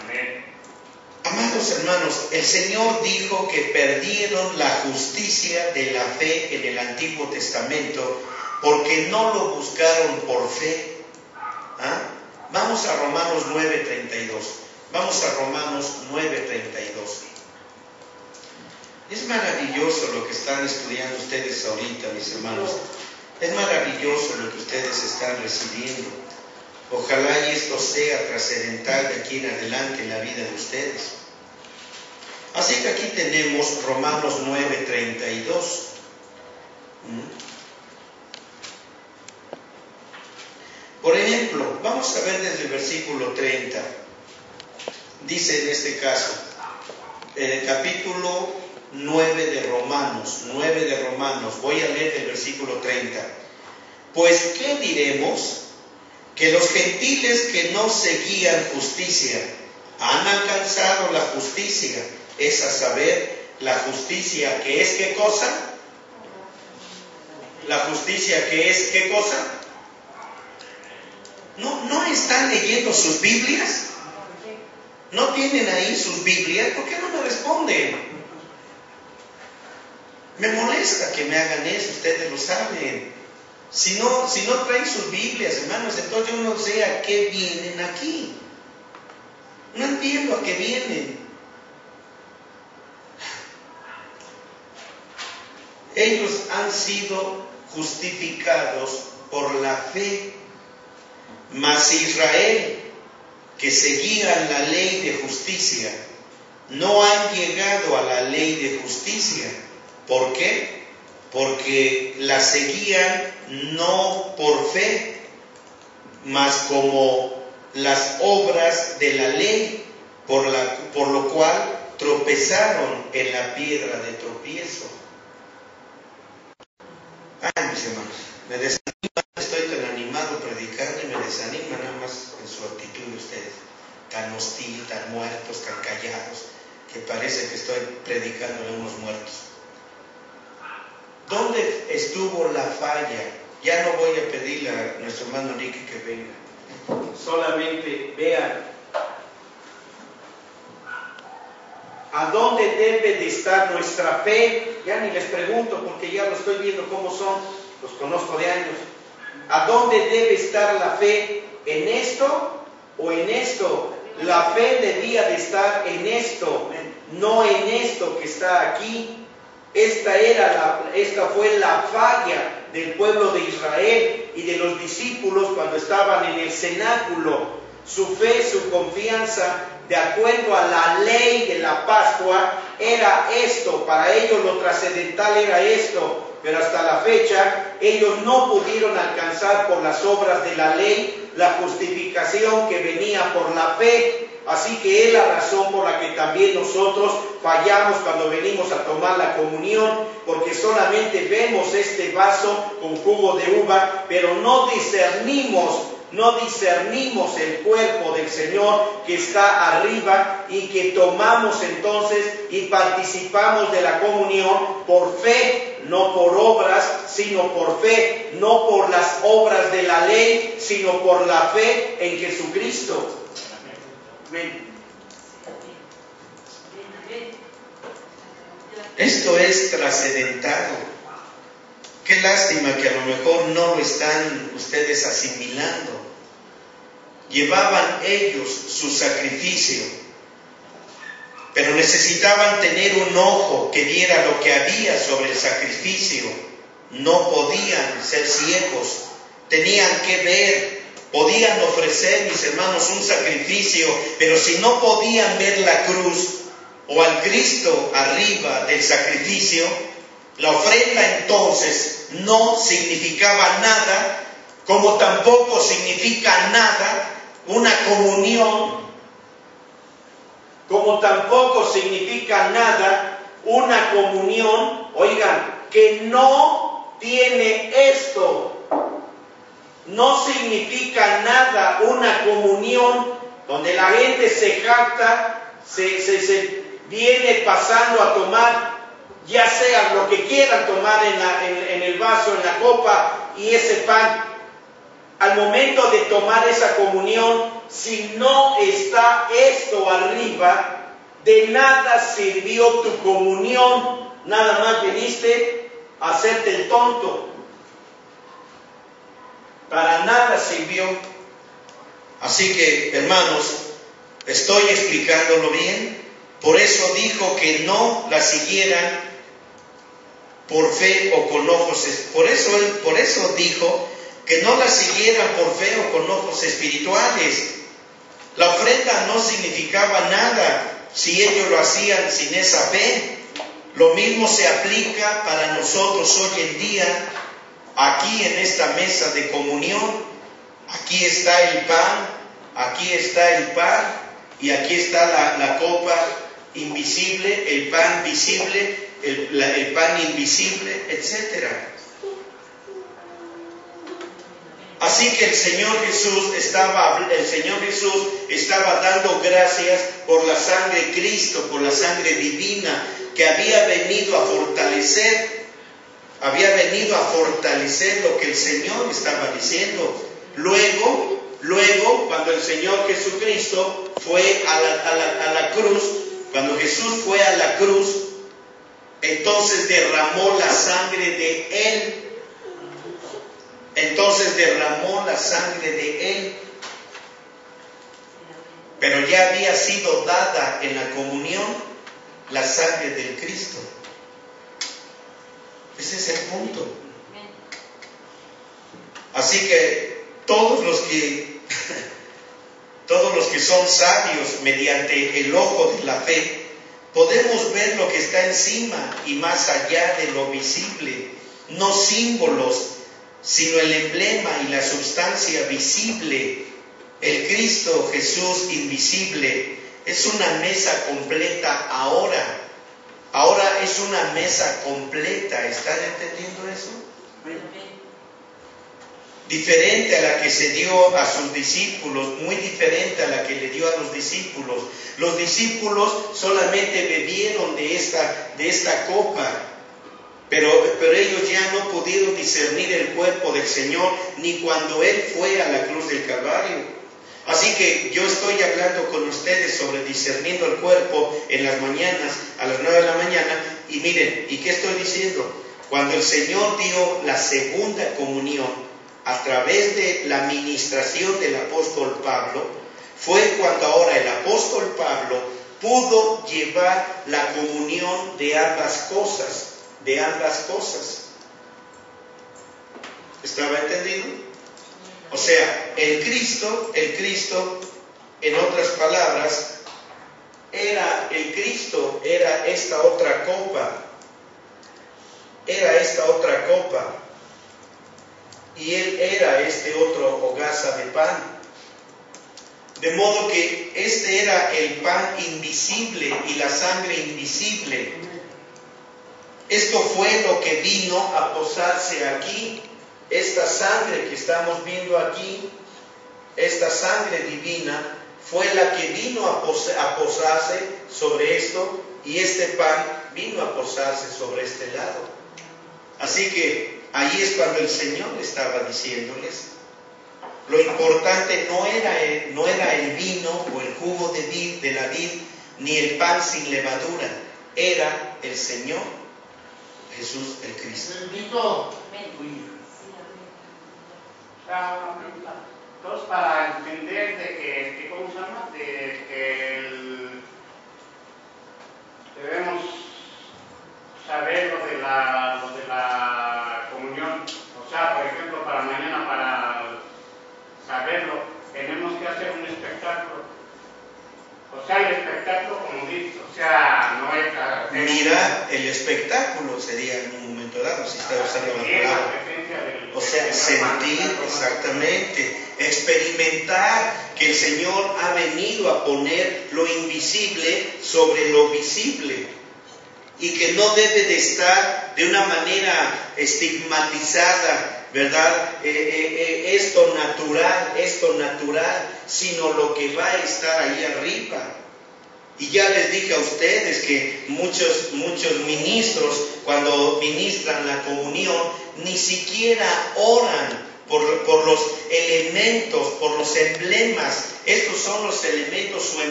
Amados hermanos, el Señor dijo que perdieron la justicia de la fe en el Antiguo Testamento porque no lo buscaron por fe. Vamos a Romanos 9:32. Vamos a Romanos 9:32. Es maravilloso lo que están estudiando ustedes ahorita, mis hermanos. Es maravilloso lo que ustedes están recibiendo. Ojalá y esto sea trascendental de aquí en adelante en la vida de ustedes. Así que aquí tenemos Romanos 9:32. Por ejemplo, vamos a ver desde el versículo 30. Dice en este caso, en el capítulo 9 de Romanos, voy a leer el versículo 30. Pues, ¿qué diremos? Que los gentiles que no seguían justicia han alcanzado la justicia, es a saber, la justicia que es ¿qué cosa? La justicia que es ¿qué cosa? ¿No están leyendo sus Biblias? ¿No tienen ahí sus Biblias? ¿Por qué no me responden? Me molesta que me hagan eso, ustedes lo saben. Si no traen sus Biblias, hermanos, entonces yo no sé a qué vienen aquí. No entiendo a qué vienen. Ellos han sido justificados por la fe, mas Israel, que seguían la ley de justicia, no han llegado a la ley de justicia. ¿Por qué? Porque la seguían no por fe, mas como las obras de la ley, por lo cual tropezaron en la piedra de tropiezo. Ay, mis hermanos, me desanima, estoy tan animado predicando y me desanima nada más en su actitud de ustedes, tan hostil, tan muertos, tan callados, que parece que estoy predicando a unos muertos. ¿Dónde estuvo la falla? Ya no voy a pedirle a nuestro hermano Nicky que venga. Solamente vean a dónde debe de estar nuestra fe. Ya ni les pregunto porque ya lo estoy viendo cómo son, los conozco de años. ¿A dónde debe estar la fe? ¿En esto o en esto? La fe debía de estar en esto, no en esto que está aquí. Esta fue la falla del pueblo de Israel y de los discípulos cuando estaban en el cenáculo. Su fe, su confianza, de acuerdo a la ley de la Pascua, era esto. Para ellos lo trascendental era esto. Pero hasta la fecha, ellos no pudieron alcanzar por las obras de la ley la justificación que venía por la fe. Así que es la razón por la que también nosotros fallamos cuando venimos a tomar la comunión, porque solamente vemos este vaso con jugo de uva, pero no discernimos el cuerpo del Señor que está arriba y que tomamos entonces y participamos de la comunión por fe, no por obras, sino por fe, no por las obras de la ley, sino por la fe en Jesucristo. Esto es trascendental. Qué lástima que a lo mejor no lo están ustedes asimilando. Llevaban ellos su sacrificio, pero necesitaban tener un ojo que viera lo que había sobre el sacrificio. No podían ser ciegos, tenían que ver. Podían ofrecer, mis hermanos, un sacrificio, pero si no podían ver la cruz o al Cristo arriba del sacrificio, la ofrenda entonces no significaba nada, como tampoco significa nada una comunión, oigan, que no tiene esto. No significa nada una comunión donde la gente se jacta, se viene pasando a tomar, ya sea lo que quieran tomar en el vaso, en la copa y ese pan. Al momento de tomar esa comunión, si no está esto arriba, de nada sirvió tu comunión, nada más viniste a hacerte el tonto. Para nada sirvió. Así que, hermanos, estoy explicándolo bien. Por eso dijo que no la siguieran por fe o con ojos. Por eso dijo que no la siguieran por fe o con ojos espirituales. La ofrenda no significaba nada si ellos lo hacían sin esa fe. Lo mismo se aplica para nosotros hoy en día, aquí en esta mesa de comunión. Aquí está el pan, aquí está el pan y aquí está la copa invisible, el pan visible, el pan invisible, etc. Así que el Señor Jesús estaba dando gracias por la sangre de Cristo, por la sangre divina que había venido a fortalecer lo que el Señor estaba diciendo. Luego, cuando el Señor Jesucristo fue a la cruz, cuando Jesús fue a la cruz, entonces derramó la sangre de Él. Pero ya había sido dada en la comunión la sangre del Cristo. Ese es el punto. Así que todos los que son sabios mediante el ojo de la fe, podemos ver lo que está encima y más allá de lo visible, no símbolos, sino el emblema y la sustancia visible, el Cristo Jesús invisible. Es una mesa completa ahora. Ahora es una mesa completa. ¿Están entendiendo eso? Diferente a la que se dio a sus discípulos, muy diferente a la que le dio a los discípulos. Los discípulos solamente bebieron de esta copa, pero ellos ya no pudieron discernir el cuerpo del Señor ni cuando Él fue a la cruz del Calvario. Así que yo estoy hablando con ustedes sobre discerniendo el cuerpo en las mañanas, a las 9 de la mañana, y miren, ¿y qué estoy diciendo? Cuando el Señor dio la segunda comunión, a través de la administración del apóstol Pablo, fue cuando ahora el apóstol Pablo pudo llevar la comunión de ambas cosas. ¿Estaba entendido? O sea, el Cristo, en otras palabras, era esta otra copa. Y Él era este otro hogaza de pan. De modo que este era el pan invisible y la sangre invisible. Esto fue lo que vino a posarse aquí. Esta sangre que estamos viendo aquí, esta sangre divina, fue la que vino a posarse sobre esto, y este pan vino a posarse sobre este lado. Así que ahí es cuando el Señor estaba diciéndoles, lo importante no era el vino o el jugo de la vid, ni el pan sin levadura, era el Señor Jesús el Cristo. Entonces, para entender de que ¿cómo se llama? De que debemos saber lo de la comunión. O sea, por ejemplo, para mañana, para saberlo, tenemos que hacer un espectáculo. O sea, el espectáculo, como dice, o sea, no es... Mira, el espectáculo sería en un momento dado, si está usando la palabra. O sea, sentir, exactamente, experimentar que el Señor ha venido a poner lo invisible sobre lo visible, y que no debe de estar de una manera estigmatizada, ¿verdad? Esto natural, sino lo que va a estar ahí arriba. Y ya les dije a ustedes que muchos ministros, cuando ministran la comunión, ni siquiera oran por los elementos, por los emblemas. Estos son los elementos o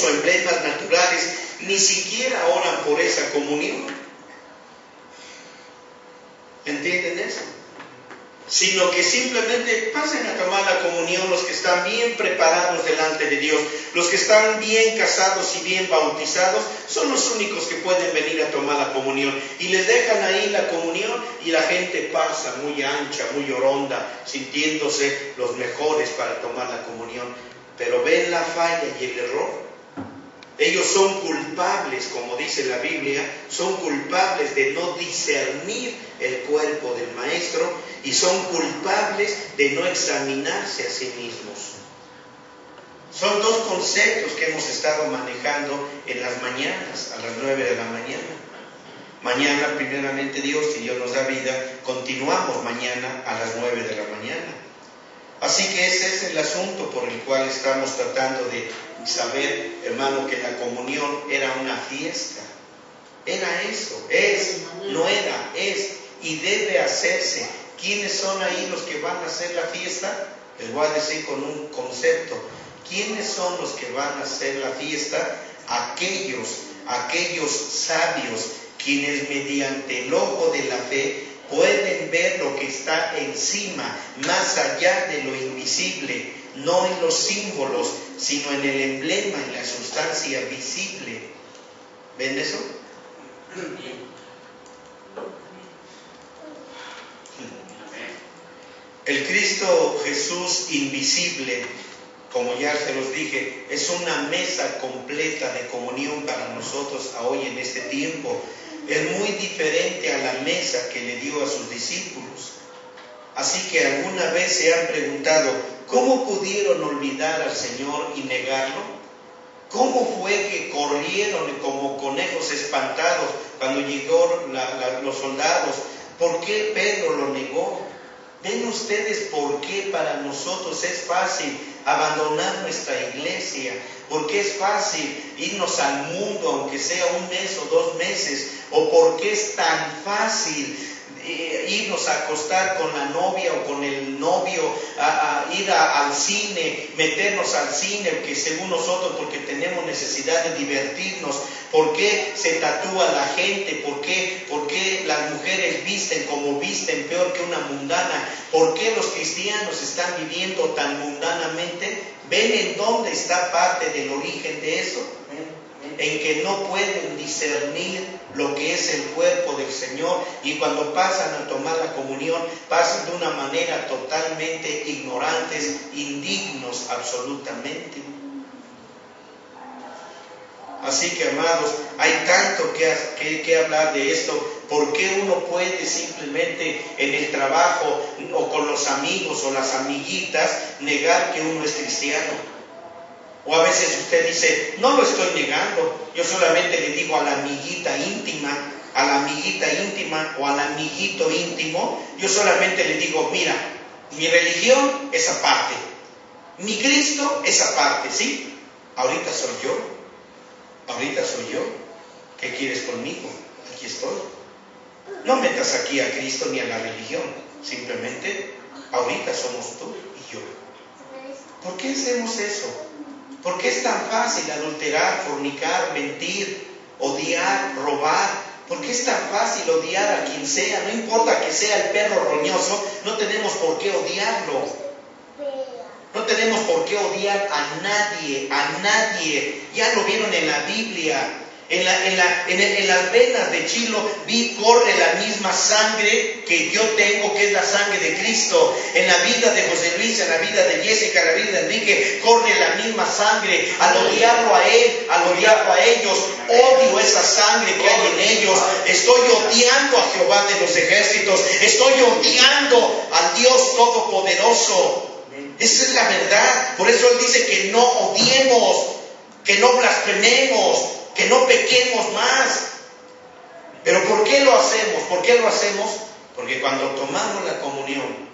emblemas naturales. Ni siquiera oran por esa comunión. ¿Entienden eso? sino que simplemente pasen a tomar la comunión los que están bien preparados delante de Dios. Los que están bien casados y bien bautizados son los únicos que pueden venir a tomar la comunión. Y les dejan ahí la comunión y la gente pasa muy ancha, muy oronda, sintiéndose los mejores para tomar la comunión. Pero ven la falla y el error. Ellos son culpables, como dice la Biblia, son culpables de no discernir el cuerpo del Maestro y son culpables de no examinarse a sí mismos. Son dos conceptos que hemos estado manejando en las mañanas, a las 9 de la mañana. Mañana, primeramente Dios, si Dios nos da vida, continuamos mañana a las 9 de la mañana. Así que ese es el asunto por el cual estamos tratando de saber, hermano, que la comunión era una fiesta. Era eso, es y debe hacerse. ¿Quiénes son ahí los que van a hacer la fiesta? Les voy a decir con un concepto. ¿Quiénes son los que van a hacer la fiesta? Aquellos sabios, quienes mediante el ojo de la fe pueden ver lo que está encima, más allá de lo invisible, no en los símbolos, sino en el emblema, en la sustancia visible. ¿Ven eso? El Cristo Jesús invisible, como ya se los dije, es una mesa completa de comunión para nosotros hoy en este tiempo. Es muy diferente a la mesa que le dio a sus discípulos. Así que alguna vez se han preguntado, ¿cómo pudieron olvidar al Señor y negarlo? ¿Cómo fue que corrieron como conejos espantados cuando llegaron los soldados? ¿Por qué Pedro lo negó? ¿Ven ustedes por qué para nosotros es fácil abandonar nuestra iglesia? ¿Por qué es fácil irnos al mundo, aunque sea un mes o 2 meses? ¿O por qué es tan fácil irnos a acostar con la novia o con el novio, a ir al cine, meternos al cine, que según nosotros, porque tenemos necesidad de divertirnos? ¿Por qué se tatúa la gente? ¿Por qué las mujeres visten como visten, peor que una mundana? ¿Por qué los cristianos están viviendo tan mundanamente? ¿Ven en dónde está parte del origen de eso? En que no pueden discernir lo que es el cuerpo del Señor, y cuando pasan a tomar la comunión, pasan de una manera totalmente ignorantes, indignos absolutamente. Así que, amados, hay tanto que hablar de esto. ¿Por qué uno puede simplemente en el trabajo o con los amigos o las amiguitas negar que uno es cristiano? O a veces usted dice, no lo estoy negando, yo solamente le digo a la amiguita íntima o al amiguito íntimo, yo solamente le digo, mira, mi religión es aparte, mi Cristo es aparte, ¿sí? Ahorita soy yo, ¿qué quieres conmigo? Aquí estoy. No metas aquí a Cristo ni a la religión, simplemente ahorita somos tú y yo. ¿Por qué hacemos eso? ¿Por qué es tan fácil adulterar, fornicar, mentir, odiar, robar? ¿Por qué es tan fácil odiar a quien sea? No importa que sea el perro roñoso, no tenemos por qué odiarlo. No tenemos por qué odiar a nadie. Ya lo vieron en la Biblia. En las venas de Chilo corre la misma sangre que yo tengo, que es la sangre de Cristo. En la vida de José Luis, en la vida de Jessica, en la vida de Enrique, corre la misma sangre. Al odiarlo a él, al odiarlo a ellos, odio esa sangre que hay en ellos. Estoy odiando a Jehová de los ejércitos. Estoy odiando al Dios Todopoderoso. Esa es la verdad. Por eso Él dice que no odiemos, que no blasfememos, que no pequemos más. Pero ¿por qué lo hacemos? Porque cuando tomamos la comunión,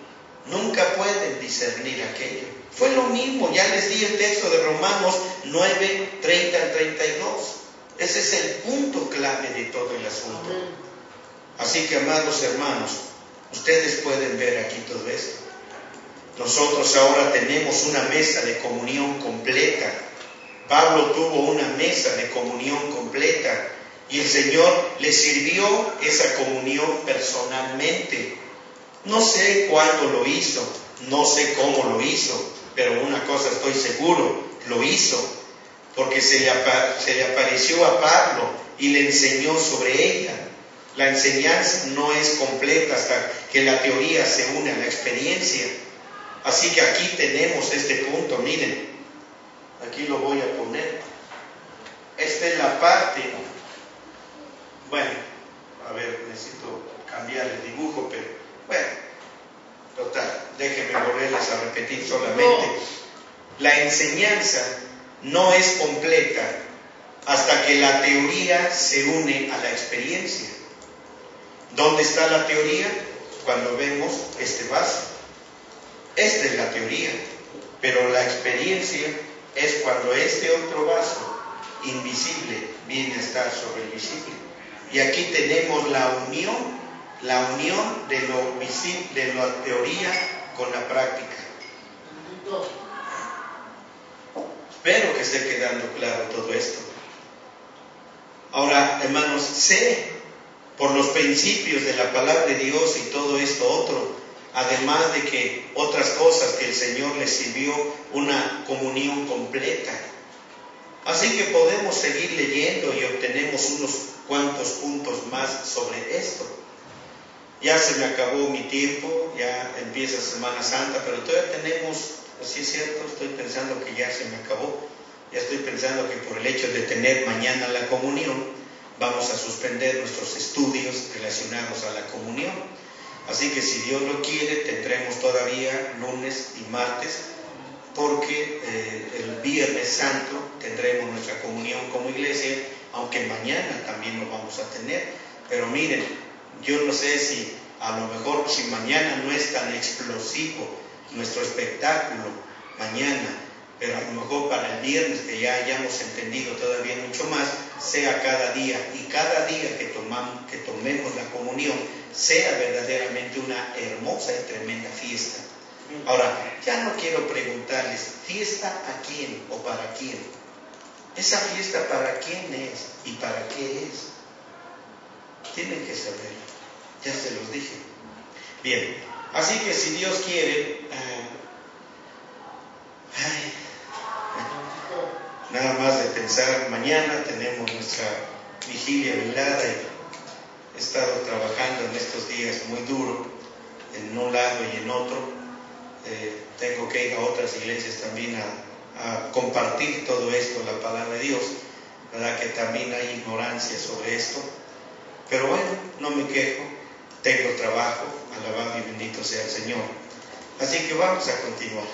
nunca pueden discernir aquello. Fue lo mismo, ya les di el texto de Romanos 9, 30 al 32. Ese es el punto clave de todo el asunto. Así que, amados hermanos, ustedes pueden ver aquí todo esto. Nosotros ahora tenemos una mesa de comunión completa. Pablo tuvo una mesa de comunión completa y el Señor le sirvió esa comunión personalmente. No sé cuándo lo hizo, no sé cómo lo hizo, pero una cosa estoy seguro, lo hizo, porque se le apareció a Pablo y le enseñó sobre ella. La enseñanza no es completa hasta que la teoría se une a la experiencia. Así que aquí tenemos este punto, miren, aquí lo voy a poner. Esta es la parte, bueno, a ver, necesito cambiar el dibujo, pero bueno, total, déjenme volverles a repetir solamente. La enseñanza no es completa hasta que la teoría se une a la experiencia. ¿Dónde está la teoría? Cuando vemos este vaso. Esta es la teoría, pero la experiencia es cuando este otro vaso invisible viene a estar sobre el visible. Y aquí tenemos la unión de lo visible, de la teoría con la práctica. Espero que esté quedando claro todo esto. Ahora, hermanos, sé por los principios de la palabra de Dios y todo esto otro, además de que otras cosas que el Señor les sirvió una comunión completa. Así que podemos seguir leyendo y obtenemos unos cuantos puntos más sobre esto. Ya se me acabó mi tiempo, ya empieza Semana Santa, pero todavía tenemos, sí es cierto, estoy pensando que ya se me acabó. Ya estoy pensando que por el hecho de tener mañana la comunión, vamos a suspender nuestros estudios relacionados a la comunión. Así que si Dios lo quiere, tendremos todavía lunes y martes, porque el Viernes Santo tendremos nuestra comunión como iglesia, aunque mañana también lo vamos a tener. Pero miren, yo no sé si a lo mejor si mañana no es tan explosivo nuestro espectáculo mañana, pero a lo mejor para el viernes, que ya hayamos entendido todavía mucho más, sea cada día, y cada día que tomemos la comunión sea verdaderamente una hermosa y tremenda fiesta. Ahora, ya no quiero preguntarles, ¿fiesta a quién o para quién? ¿Esa fiesta para quién es y para qué es? Tienen que saberlo, ya se los dije. Bien, así que si Dios quiere, nada más de pensar, mañana tenemos nuestra vigilia velada y he estado trabajando en estos días muy duro, en un lado y en otro. Tengo que ir a otras iglesias también a compartir todo esto, la palabra de Dios, ¿verdad? Que también hay ignorancia sobre esto, pero bueno, no me quejo, tengo trabajo, alabado y bendito sea el Señor. Así que vamos a continuar.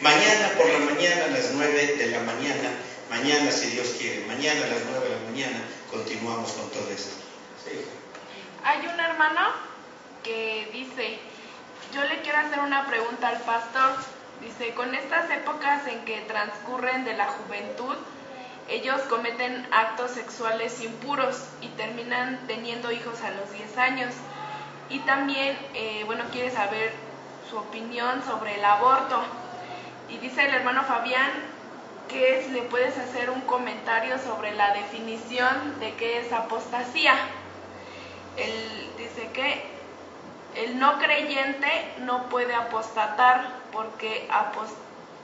Mañana por la mañana a las 9 de la mañana, mañana si Dios quiere, mañana a las 9 de la mañana continuamos con todo esto. Sí. Hay un hermano que dice, yo le quiero hacer una pregunta al pastor. Dice, con estas épocas en que transcurren de la juventud, ellos cometen actos sexuales impuros y terminan teniendo hijos a los 10 años. Y también, quiere saber su opinión sobre el aborto. Y dice el hermano Fabián que si le puedes hacer un comentario sobre la definición de qué es apostasía. Él dice que el no creyente no puede apostatar porque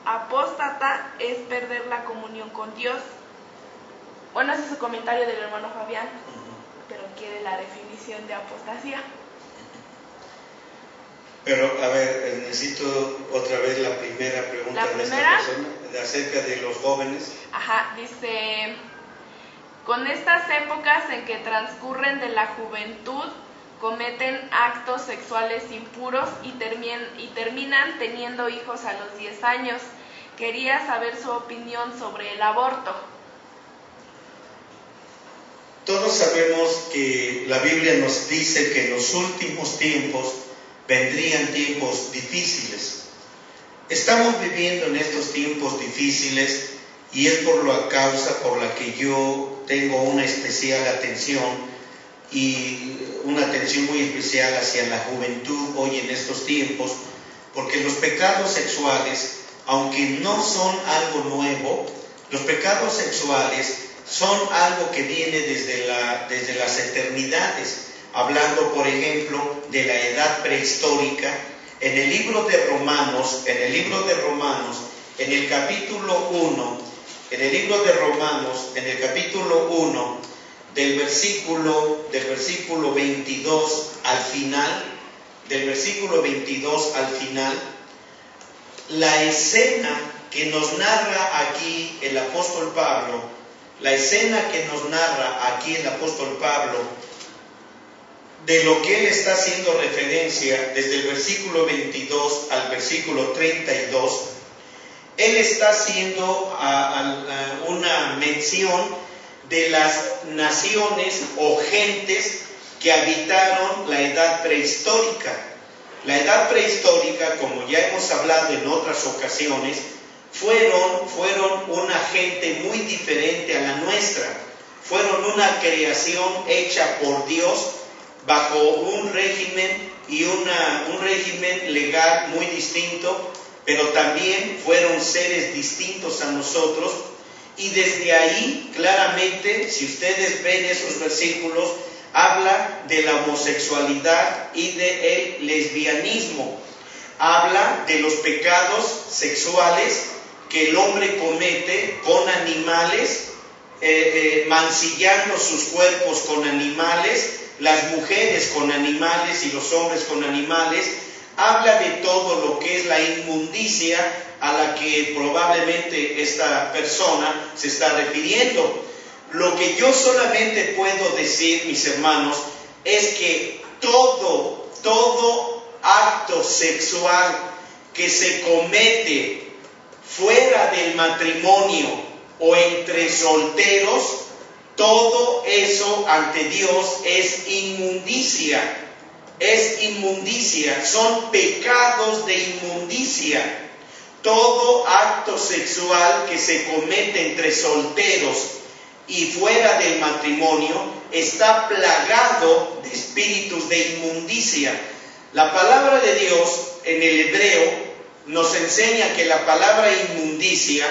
apóstata es perder la comunión con Dios. Bueno, ese es su comentario del hermano Fabián, pero quiere la definición de apostasía. Pero, a ver, necesito otra vez la primera pregunta de esta persona, acerca de los jóvenes. Ajá, dice, con estas épocas en que transcurren de la juventud, cometen actos sexuales impuros y terminan teniendo hijos a los 10 años. Quería saber su opinión sobre el aborto. Todos sabemos que la Biblia nos dice que en los últimos tiempos vendrían tiempos difíciles. Estamos viviendo en estos tiempos difíciles y es por la causa por la que yo tengo una especial atención y una atención muy especial hacia la juventud hoy en estos tiempos, porque los pecados sexuales, aunque no son algo nuevo, los pecados sexuales son algo que viene desde las eternidades. hablando, por ejemplo, de la edad prehistórica. En el libro de Romanos, en el capítulo 1, en el libro de Romanos, en el capítulo 1, del versículo 22 al final, la escena que nos narra aquí el apóstol Pablo, de lo que él está haciendo referencia desde el versículo 22 al versículo 32, él está haciendo una mención de las naciones o gentes que habitaron la edad prehistórica. La edad prehistórica, como ya hemos hablado en otras ocasiones, fueron una gente muy diferente a la nuestra. Fueron una creación hecha por Dios bajo un régimen un régimen legal muy distinto, pero también fueron seres distintos a nosotros. Y desde ahí, claramente, si ustedes ven esos versículos, habla de la homosexualidad y del lesbianismo. Habla de los pecados sexuales que el hombre comete con animales, mancillando sus cuerpos con animales, las mujeres con animales y los hombres con animales. Habla de todo lo que es la inmundicia a la que probablemente esta persona se está refiriendo. Lo que yo solamente puedo decir, mis hermanos, es que todo acto sexual que se comete fuera del matrimonio o entre solteros, todo eso ante Dios es inmundicia. Son pecados de inmundicia. Todo acto sexual que se comete entre solteros y fuera del matrimonio está plagado de espíritus de inmundicia. La palabra de Dios en el hebreo nos enseña que la palabra inmundicia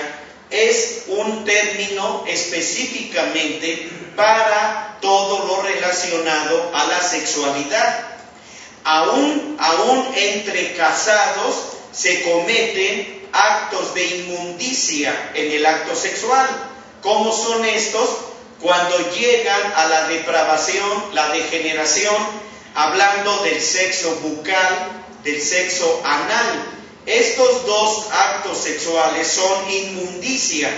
es un término específicamente para todo lo relacionado a la sexualidad. Aún entre casados se cometen actos de inmundicia en el acto sexual. ¿Cómo son estos? Cuando llegan a la depravación, la degeneración, hablando del sexo bucal, del sexo anal. Estos dos actos sexuales son inmundicia.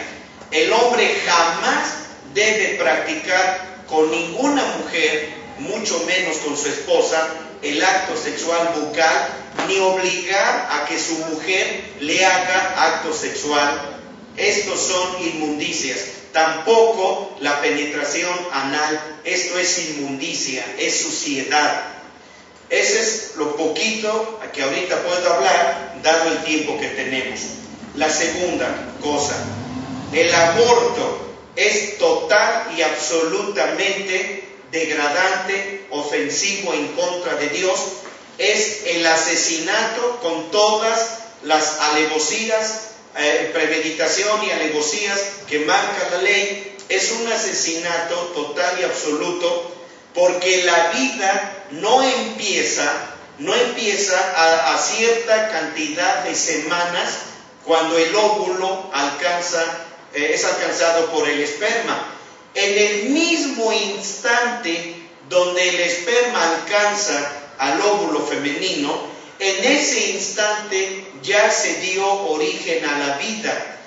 El hombre jamás debe practicar con ninguna mujer, mucho menos con su esposa, el acto sexual bucal, ni obligar a que su mujer le haga acto sexual. Estos son inmundicias. Tampoco la penetración anal. Esto es inmundicia, es suciedad. Ese es lo poquito que ahorita puedo hablar, dado el tiempo que tenemos. La segunda cosa, el aborto es total y absolutamente degradante, ofensivo en contra de Dios. Es el asesinato con todas las alevosías, premeditación y alevosías que marca la ley. Es un asesinato total y absoluto, porque la vida no empieza a cierta cantidad de semanas cuando el óvulo es alcanzado por el esperma. En el mismo instante donde el esperma alcanza al óvulo femenino, en ese instante ya se dio origen a la vida.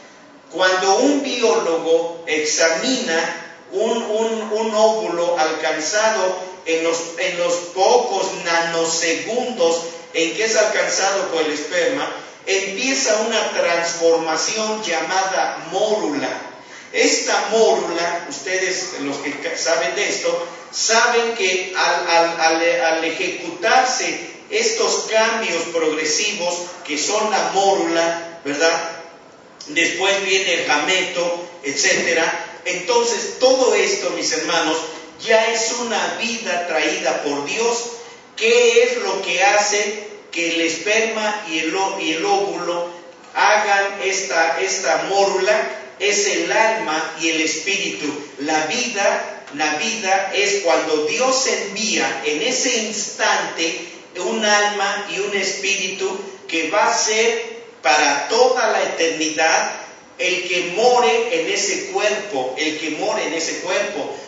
Cuando un biólogo examina un óvulo alcanzado en los pocos nanosegundos en que es alcanzado por el esperma, empieza una transformación llamada mórula. Esta mórula, ustedes los que saben de esto, saben que al ejecutarse estos cambios progresivos que son la mórula, ¿verdad? Después viene el gameto, etcétera. Entonces todo esto, mis hermanos, ya es una vida traída por Dios. ¿Qué es lo que hace que el esperma y el óvulo hagan esta mórula? Es el alma y el espíritu. La vida Navida es cuando Dios envía en ese instante un alma y un espíritu que va a ser para toda la eternidad el que more en ese cuerpo,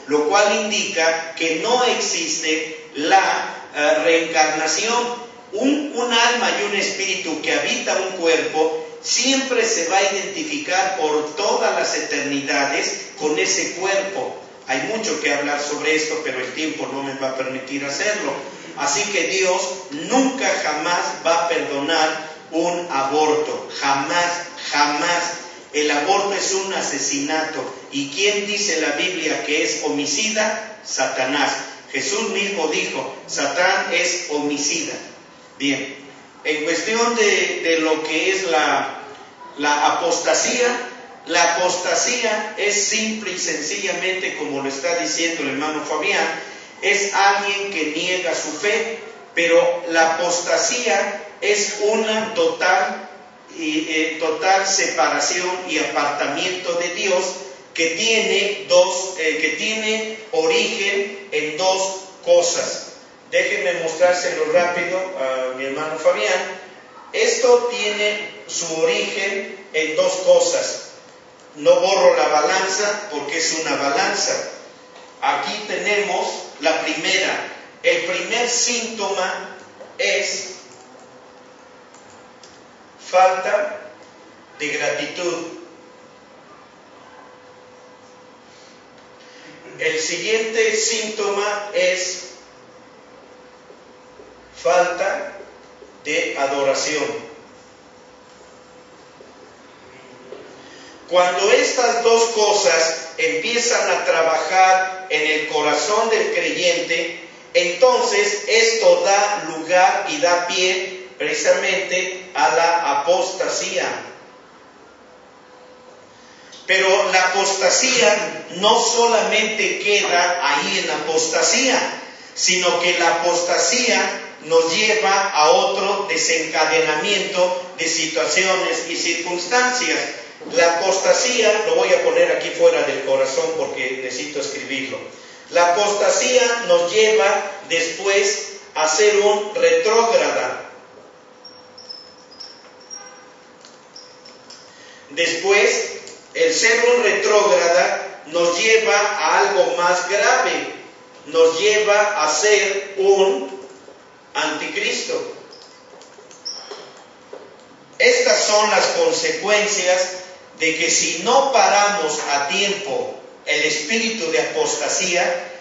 lo cual indica que no existe la reencarnación. Un alma y un espíritu que habita un cuerpo siempre se va a identificar por todas las eternidades con ese cuerpo. Hay mucho que hablar sobre esto, pero el tiempo no me va a permitir hacerlo. Así que Dios nunca jamás va a perdonar un aborto. Jamás. El aborto es un asesinato. ¿Y quién dice la Biblia que es homicida? Satanás. Jesús mismo dijo, Satán es homicida. Bien, en cuestión de lo que es la apostasía, la apostasía es simple y sencillamente, como lo está diciendo el hermano Fabián, es alguien que niega su fe, pero la apostasía es una total separación y apartamiento de Dios que tiene origen en dos cosas. Déjenme mostrárselo rápido a mi hermano Fabián. Esto tiene su origen en dos cosas. No borro la balanza porque es una balanza. Aquí tenemos la primera. El primer síntoma es falta de gratitud. El siguiente síntoma es falta de adoración. Cuando estas dos cosas empiezan a trabajar en el corazón del creyente, entonces esto da lugar y da pie precisamente a la apostasía. Pero la apostasía no solamente queda ahí en la apostasía, sino que la apostasía nos lleva a otro desencadenamiento de situaciones y circunstancias. La apostasía, lo voy a poner aquí fuera del corazón porque necesito escribirlo. La apostasía nos lleva después a ser un retrógrada. Después, el ser un retrógrada nos lleva a algo más grave, nos lleva a ser un anticristo. Estas son las consecuencias de que si no paramos a tiempo el espíritu de apostasía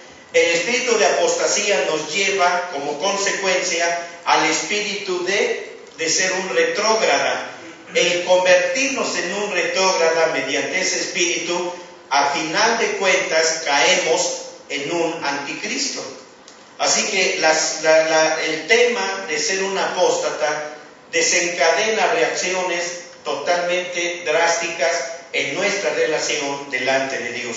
nos lleva como consecuencia al espíritu de ser un retrógrada. El convertirnos en un retrógrada mediante ese espíritu, a final de cuentas caemos en un anticristo. Así que el tema de ser un apóstata desencadena reacciones totalmente drásticas en nuestra relación delante de Dios.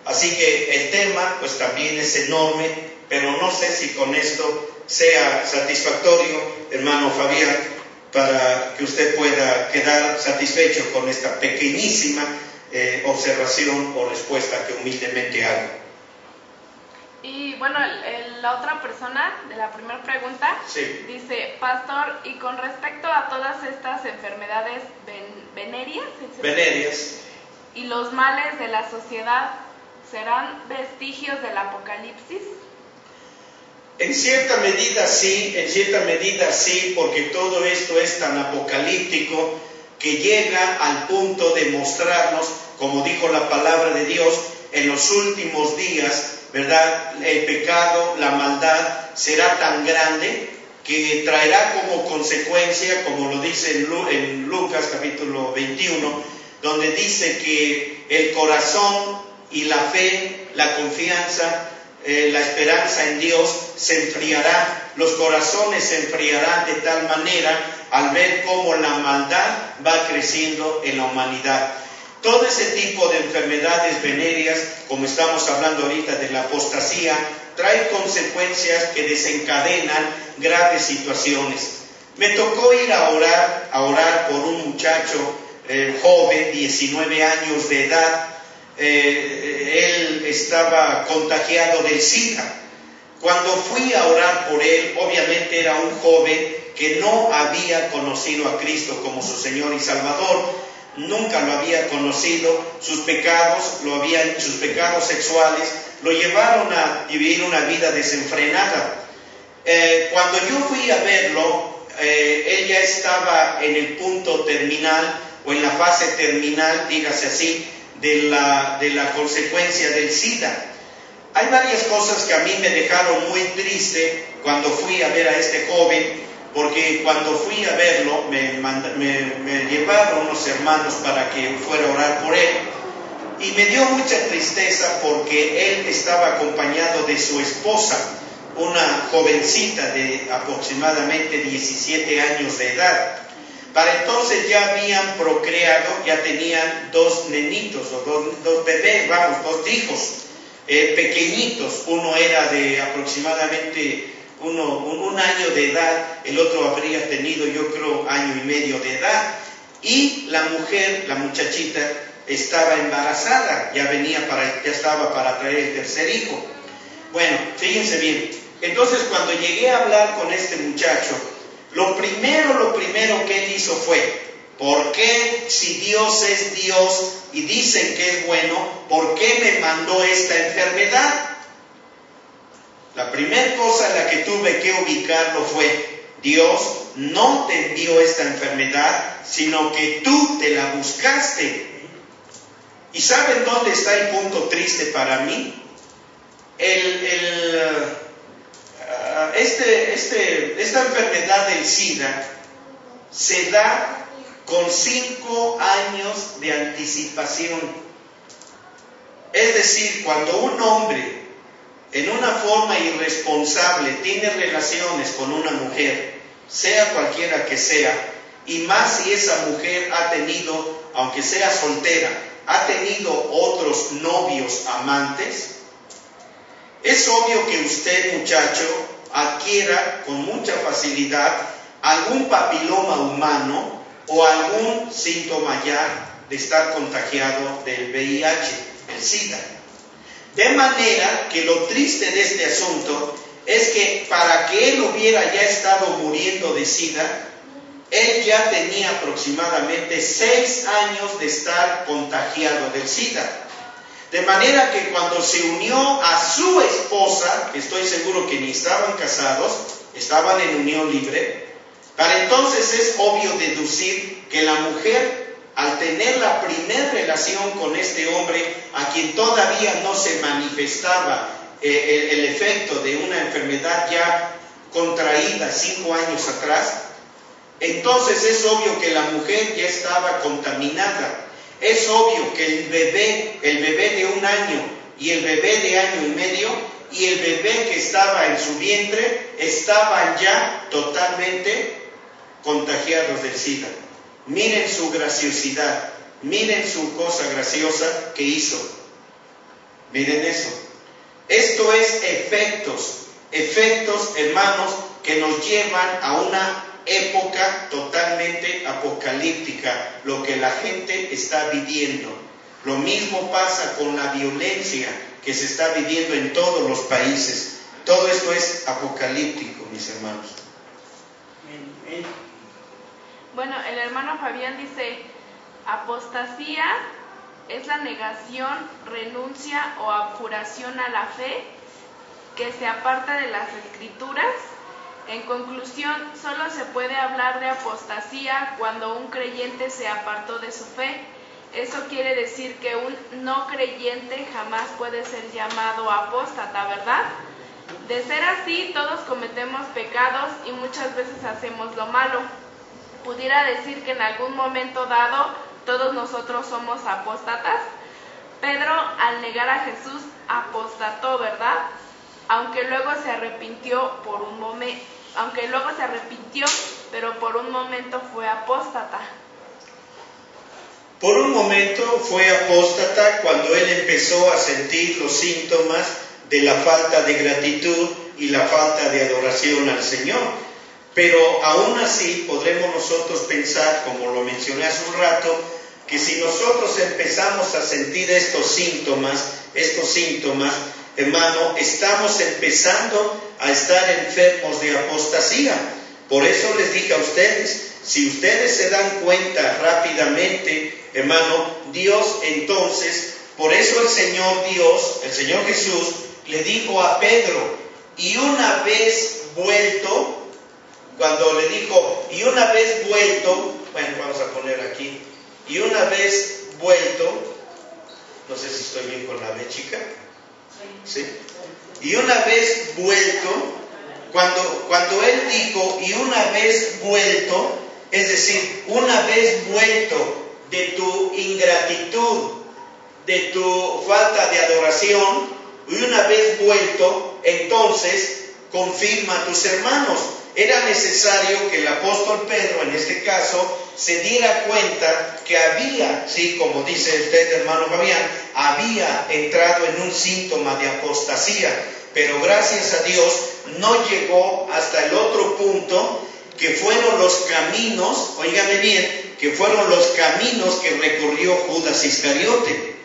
Así que el tema pues también es enorme, pero no sé si con esto sea satisfactorio, hermano Fabián, para que usted pueda quedar satisfecho con esta pequeñísima observación o respuesta que humildemente hago. Y bueno, la otra persona de la primera pregunta dice, pastor, y con respecto a todas estas enfermedades venéreas y los males de la sociedad, ¿serán vestigios del Apocalipsis? En cierta medida sí, porque todo esto es tan apocalíptico que llega al punto de mostrarnos, como dijo la palabra de Dios, en los últimos días, ¿verdad? El pecado, la maldad será tan grande que traerá como consecuencia, como lo dice en Lucas capítulo 21, donde dice que el corazón y la fe, la confianza, la esperanza en Dios se enfriará, los corazones se enfriarán de tal manera al ver cómo la maldad va creciendo en la humanidad. Todo ese tipo de enfermedades venéreas, como estamos hablando ahorita de la apostasía, trae consecuencias que desencadenan graves situaciones. Me tocó ir a orar por un muchacho joven, 19 años de edad, él estaba contagiado del SIDA. Cuando fui a orar por él, obviamente era un joven que no había conocido a Cristo como su Señor y Salvador, nunca lo había conocido, sus pecados sexuales lo llevaron a vivir una vida desenfrenada. Cuando yo fui a verlo, él ya estaba en el punto terminal o en la fase terminal, dígase así, de la consecuencia del SIDA. Hay varias cosas que a mí me dejaron muy triste cuando fui a ver a este joven, porque cuando fui a verlo me llevaron unos hermanos para que fuera a orar por él, y me dio mucha tristeza porque él estaba acompañado de su esposa, una jovencita de aproximadamente 17 años de edad. Para entonces ya habían procreado, ya tenían dos nenitos, o dos bebés, dos hijos pequeñitos. Uno era de aproximadamente un año de edad, el otro habría tenido, yo creo, año y medio de edad. Y la mujer, la muchachita, estaba embarazada, ya estaba para traer el tercer hijo. Bueno, fíjense bien. Entonces, cuando llegué a hablar con este muchacho, lo primero que él hizo fue: ¿por qué, si Dios es Dios y dicen que es bueno, por qué me mandó esta enfermedad? La primera cosa en la que tuve que ubicarlo fue: Dios no te envió esta enfermedad, sino que tú te la buscaste. ¿Y saben dónde está el punto triste para mí? Esta enfermedad del SIDA se da con 5 años de anticipación. Es decir, cuando un hombre en una forma irresponsable tiene relaciones con una mujer, sea cualquiera que sea, y más si esa mujer ha tenido, aunque sea soltera, ha tenido otros novios amantes, es obvio que usted, muchacho, adquiera con mucha facilidad algún papiloma humano o algún síntoma ya de estar contagiado del VIH, el SIDA. De manera que lo triste de este asunto es que para que él hubiera ya estado muriendo de SIDA, él ya tenía aproximadamente 6 años de estar contagiado del SIDA. De manera que cuando se unió a su esposa, que estoy seguro que ni estaban casados, estaban en unión libre, para entonces es obvio deducir que la mujer, al tener la primera relación con este hombre, a quien todavía no se manifestaba el efecto de una enfermedad ya contraída 5 años atrás, entonces es obvio que la mujer ya estaba contaminada. Es obvio que el bebé de 1 año y el bebé de año y medio y el bebé que estaba en su vientre estaban ya totalmente contagiados del SIDA. Miren su graciosidad, miren su cosa graciosa que hizo. Miren eso. Esto es efectos, hermanos, que nos llevan a una época totalmente apocalíptica, lo que la gente está viviendo. Lo mismo pasa con la violencia que se está viviendo en todos los países. Todo esto es apocalíptico, mis hermanos. Bueno, el hermano Fabián dice: apostasía es la negación, renuncia o abjuración a la fe que se aparta de las Escrituras. En conclusión, solo se puede hablar de apostasía cuando un creyente se apartó de su fe. Eso quiere decir que un no creyente jamás puede ser llamado apóstata, ¿verdad? De ser así, todos cometemos pecados y muchas veces hacemos lo malo. Pudiera decir que en algún momento dado todos nosotros somos apóstatas. Pedro, al negar a Jesús, apostató, ¿verdad? Aunque luego se arrepintió, pero por un momento fue apóstata. Por un momento fue apóstata cuando él empezó a sentir los síntomas de la falta de gratitud y la falta de adoración al Señor. Pero aún así podremos nosotros pensar, como lo mencioné hace un rato, que si nosotros empezamos a sentir estos síntomas, hermano, estamos empezando a estar enfermos de apostasía. Por eso les dije a ustedes, si ustedes se dan cuenta rápidamente, hermano, Dios entonces, por eso el Señor Dios, el Señor Jesús, le dijo a Pedro, y una vez vuelto, cuando le dijo, y una vez vuelto, bueno, vamos a poner aquí, y una vez vuelto, no sé si estoy bien con la B, chica, ¿sí? Y una vez vuelto, cuando él dijo, y una vez vuelto, es decir, una vez vuelto de tu ingratitud, de tu falta de adoración, y una vez vuelto, entonces confirma a tus hermanos. Era necesario que el apóstol Pedro, en este caso, se diera cuenta que había, sí, como dice usted, hermano Fabián, había entrado en un síntoma de apostasía, pero gracias a Dios no llegó hasta el otro punto, que fueron los caminos, óigame bien, que fueron los caminos que recorrió Judas Iscariote.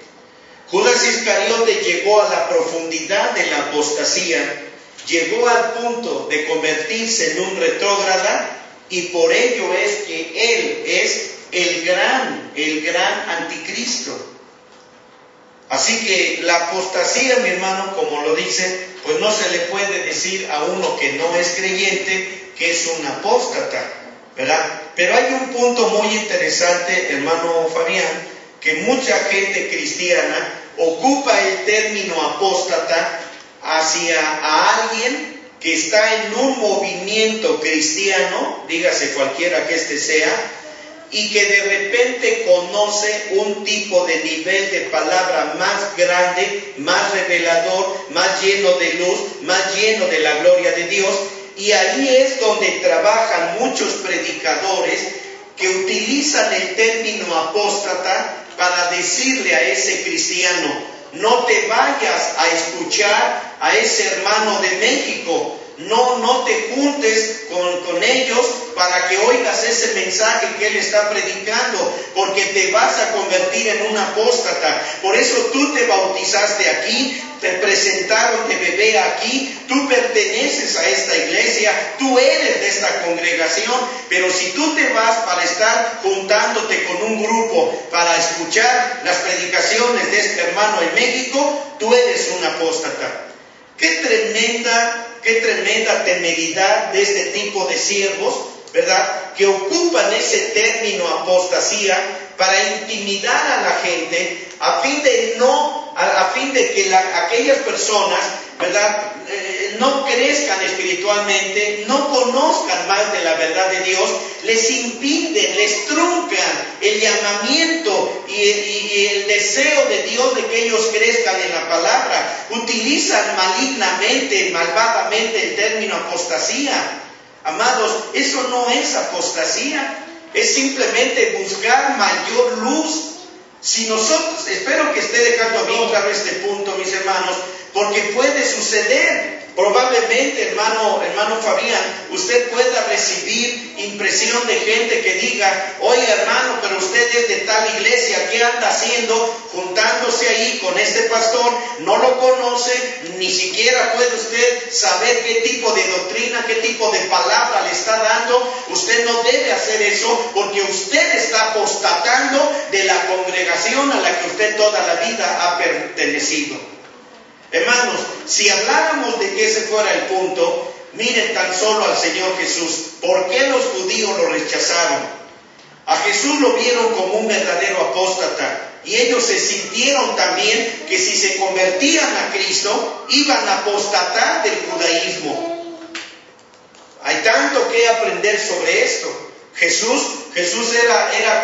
Judas Iscariote llegó a la profundidad de la apostasía, llegó al punto de convertirse en un retrógrada, y por ello es que él es el gran anticristo. Así que la apostasía, mi hermano, como lo dice, pues no se le puede decir a uno que no es creyente que es un apóstata, ¿verdad? Pero hay un punto muy interesante, hermano Fabián, que mucha gente cristiana ocupa el término apóstata hacia a alguien que está en un movimiento cristiano, dígase cualquiera que éste sea, y que de repente conoce un tipo de nivel de palabra más grande, más revelador, más lleno de luz, más lleno de la gloria de Dios, y ahí es donde trabajan muchos predicadores que utilizan el término apóstata para decirle a ese cristiano: no te vayas a escuchar a ese hermano de México, no te juntes con ellos para que oigas ese mensaje que él está predicando, porque te vas a convertir en un apóstata. Por eso tú te bautizaste aquí, te presentaron de bebé aquí, tú perteneces a esta iglesia, tú eres de esta congregación, pero si tú te vas para estar juntándote con un grupo para escuchar las predicaciones de este hermano en México, tú eres un apóstata. Qué tremenda temeridad de este tipo de siervos, ¿verdad?, que ocupan ese término apostasía para intimidar a la gente, a fin de que aquellas personas, ¿verdad?, no crezcan espiritualmente, no conozcan más de la verdad de Dios, les impiden, les truncan el llamamiento y el deseo de Dios de que ellos crezcan en la palabra. Utilizan malignamente, malvadamente el término apostasía. Amados, eso no es apostasía, es simplemente buscar mayor luz. Si nosotros, espero que esté dejando bien claro este punto, mis hermanos, porque puede suceder. Probablemente, hermano Fabián, usted pueda recibir impresión de gente que diga: oye, hermano, pero usted es de tal iglesia, ¿qué anda haciendo juntándose ahí con este pastor? No lo conoce, ni siquiera puede usted saber qué tipo de doctrina, qué tipo de palabra le está dando. Usted no debe hacer eso, porque usted está apostatando de la congregación a la que usted toda la vida ha pertenecido. Hermanos, si habláramos de que ese fuera el punto, miren tan solo al Señor Jesús. ¿Por qué los judíos lo rechazaron? A Jesús lo vieron como un verdadero apóstata, y ellos se sintieron también que si se convertían a Cristo, iban a apostatar del judaísmo. Hay tanto que aprender sobre esto. Jesús era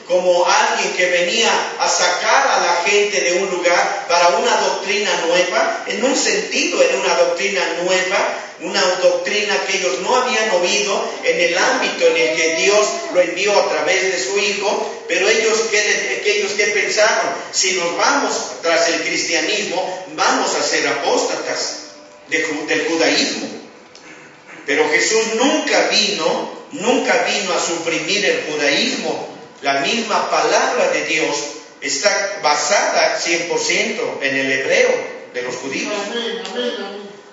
como alguien que venía a sacar a la gente de un lugar para una doctrina nueva. En un sentido era una doctrina nueva, una doctrina que ellos no habían oído en el ámbito en el que Dios lo envió a través de su Hijo. Pero ellos ¿qué pensaron? Si nos vamos tras el cristianismo, vamos a ser apóstatas del judaísmo. Pero Jesús nunca vino a suprimir el judaísmo. La misma palabra de Dios está basada 100% en el hebreo de los judíos.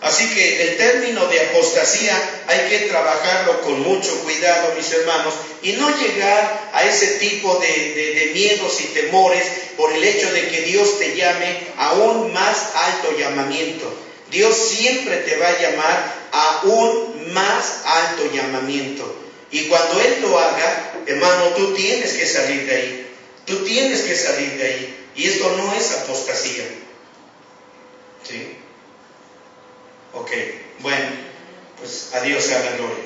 Así que el término de apostasía hay que trabajarlo con mucho cuidado, mis hermanos, y no llegar a ese tipo de miedos y temores por el hecho de que Dios te llame a un más alto llamamiento. Dios siempre te va a llamar a un más alto llamamiento. Y cuando Él lo haga, hermano, tú tienes que salir de ahí. Tú tienes que salir de ahí. Y esto no es apostasía. ¿Sí? Ok, bueno, pues a Dios sea la gloria.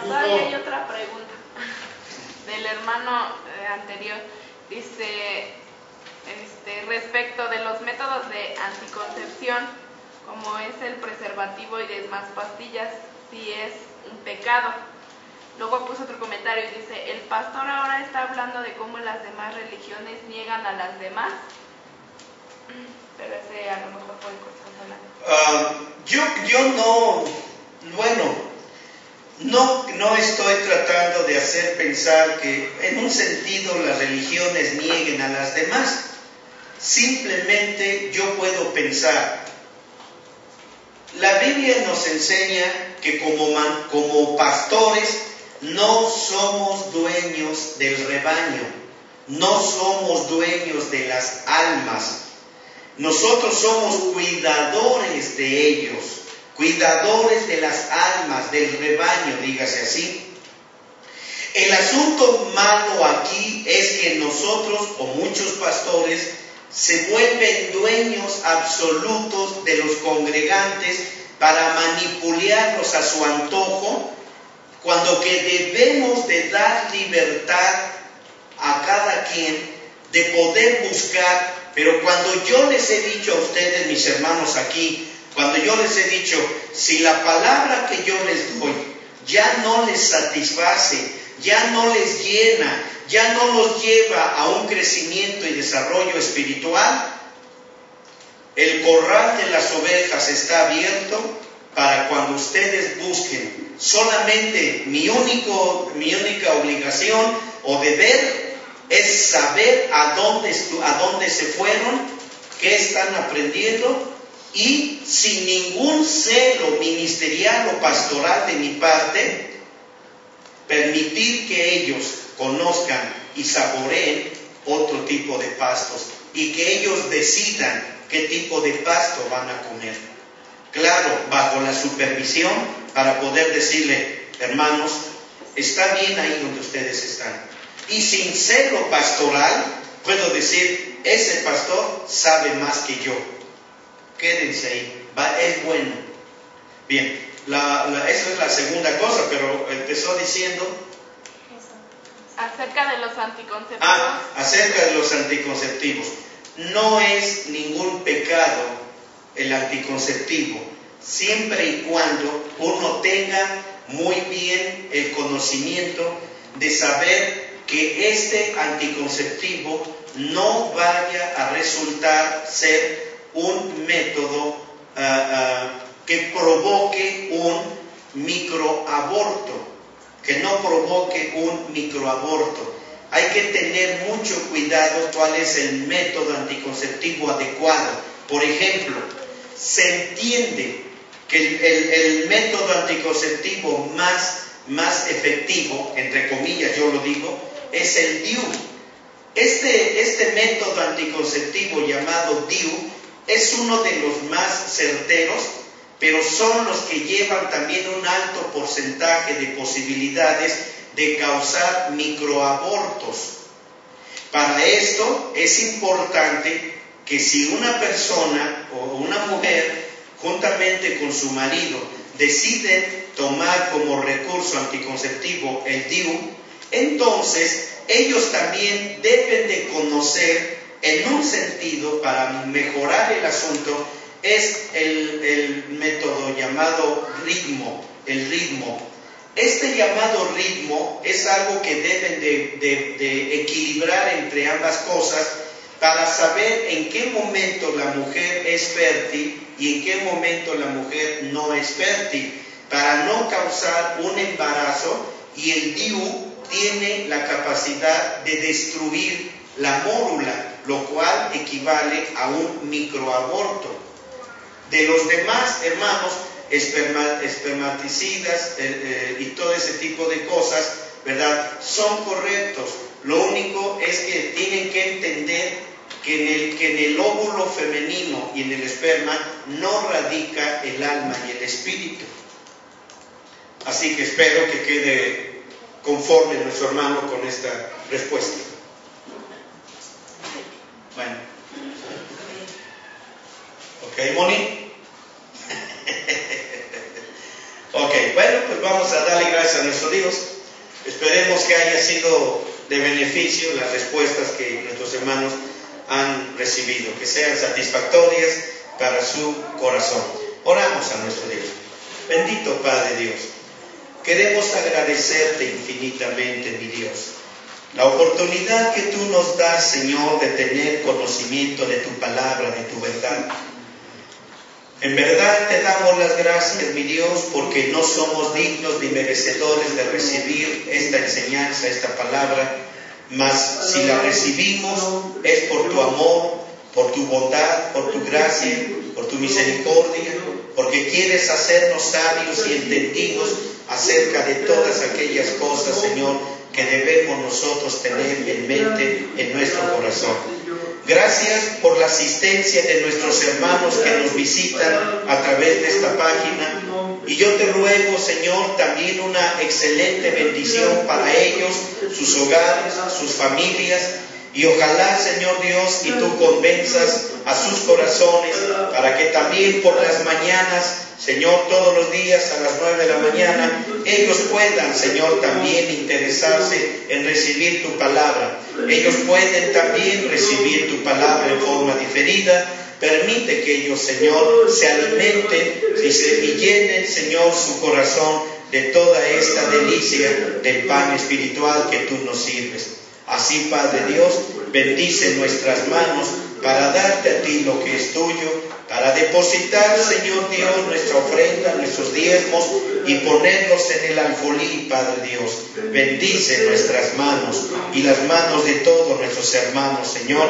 Todavía hay otra pregunta del hermano anterior. Dice, respecto de los métodos de anticoncepción, como es el preservativo y demás pastillas, si es un pecado. Luego puso otro comentario y dice, el pastor ahora está hablando de cómo las demás religiones niegan a las demás. Pero ese a lo mejor fue el que estás hablando. Yo no, bueno, no estoy tratando de hacer pensar que en un sentido las religiones nieguen a las demás. Simplemente yo puedo pensar, la Biblia nos enseña que como pastores no somos dueños del rebaño, no somos dueños de las almas. Nosotros somos cuidadores de ellos, cuidadores de las almas, del rebaño, dígase así. El asunto malo aquí es que nosotros, o muchos pastores, se vuelven dueños absolutos de los congregantes para manipularlos a su antojo, cuando que debemos de dar libertad a cada quien de poder buscar. Pero cuando yo les he dicho a ustedes, mis hermanos aquí, cuando yo les he dicho, si la palabra que yo les doy ya no les satisface, ya no les llena, ya no los lleva a un crecimiento y desarrollo espiritual, el corral de las ovejas está abierto para cuando ustedes busquen. Solamente mi única obligación o deber es saber a dónde se fueron, qué están aprendiendo, y sin ningún celo ministerial o pastoral de mi parte, permitir que ellos conozcan y saboreen otro tipo de pastos y que ellos decidan qué tipo de pasto van a comer. Claro, bajo la supervisión para poder decirle, hermanos, está bien ahí donde ustedes están. Y sin celo pastoral, puedo decir, ese pastor sabe más que yo. Quédense ahí, es bueno. Bien, esa es la segunda cosa, pero empezó diciendo... Acerca de los anticonceptivos. Acerca de los anticonceptivos. No es ningún pecado el anticonceptivo, siempre y cuando uno tenga muy bien el conocimiento de saber que este anticonceptivo no vaya a resultar ser un método que provoque un microaborto, que no provoque un microaborto. Hay que tener mucho cuidado cuál es el método anticonceptivo adecuado. Por ejemplo, se entiende que el método anticonceptivo más efectivo, entre comillas yo lo digo, es el DIU. Este método anticonceptivo llamado DIU es uno de los más certeros, pero son los que llevan también un alto porcentaje de posibilidades de causar microabortos. Para esto es importante que si una persona o una mujer juntamente con su marido deciden tomar como recurso anticonceptivo el DIU, entonces ellos también deben de conocer en un sentido, para mejorar el asunto, es el método llamado el ritmo. Este llamado ritmo es algo que deben de equilibrar entre ambas cosas para saber en qué momento la mujer es fértil y en qué momento la mujer no es fértil, para no causar un embarazo. Y el DIU tiene la capacidad de destruir la mórula, lo cual equivale a un microaborto. De los demás hermanos, espermaticidas y todo ese tipo de cosas, ¿verdad?, son correctos. Lo único es que tienen que entender que en el óvulo femenino y en el esperma no radica el alma y el espíritu. Así que espero que quede conforme nuestro hermano con esta respuesta. Bueno. ¿Ok, Moni? Ok, bueno, pues vamos a darle gracias a nuestro Dios. Esperemos que haya sido de beneficio las respuestas que nuestros hermanos han recibido, que sean satisfactorias para su corazón. Oramos a nuestro Dios. Bendito Padre Dios, queremos agradecerte infinitamente, mi Dios, la oportunidad que tú nos das, Señor, de tener conocimiento de tu palabra, de tu verdad. En verdad te damos las gracias, mi Dios, porque no somos dignos ni merecedores de recibir esta enseñanza, esta palabra, mas si la recibimos es por tu amor, por tu bondad, por tu gracia, por tu misericordia, porque quieres hacernos sabios y entendidos acerca de todas aquellas cosas, Señor, que debemos nosotros tener en mente, en nuestro corazón. Gracias por la asistencia de nuestros hermanos que nos visitan a través de esta página. Y yo te ruego, Señor, también una excelente bendición para ellos, sus hogares, sus familias. Y ojalá, Señor Dios, y tú convenzas a sus corazones para que también por las mañanas, Señor, todos los días a las 9 de la mañana, ellos puedan, Señor, también interesarse en recibir tu palabra. Ellos pueden también recibir tu palabra en forma diferida. Permite que ellos, Señor, se alimenten y llenen, Señor, su corazón de toda esta delicia del pan espiritual que tú nos sirves. Así, Padre Dios, bendice nuestras manos para darte a ti lo que es tuyo, para depositar, Señor Dios, nuestra ofrenda, nuestros diezmos y ponerlos en el alfolí, Padre Dios. Bendice nuestras manos y las manos de todos nuestros hermanos, Señor,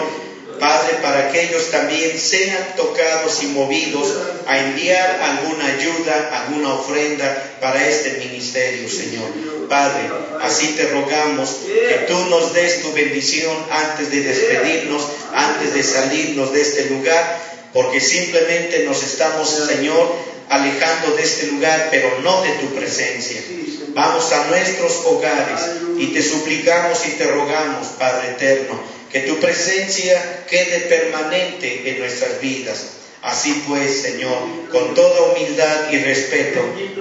Padre, para que ellos también sean tocados y movidos a enviar alguna ayuda, alguna ofrenda para este ministerio, Señor. Padre, así te rogamos que tú nos des tu bendición antes de despedirnos, antes de salirnos de este lugar, porque simplemente nos estamos, Señor, alejando de este lugar, pero no de tu presencia. Vamos a nuestros hogares y te suplicamos y te rogamos, Padre eterno, que tu presencia quede permanente en nuestras vidas. Así pues, Señor, con toda humildad y respeto,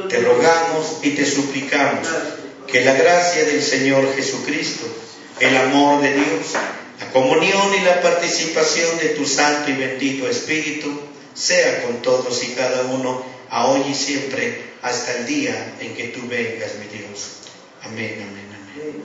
te rogamos y te suplicamos que la gracia del Señor Jesucristo, el amor de Dios, la comunión y la participación de tu Santo y bendito Espíritu, sea con todos y cada uno, a hoy y siempre, hasta el día en que tú vengas, mi Dios. Amén, amén, amén.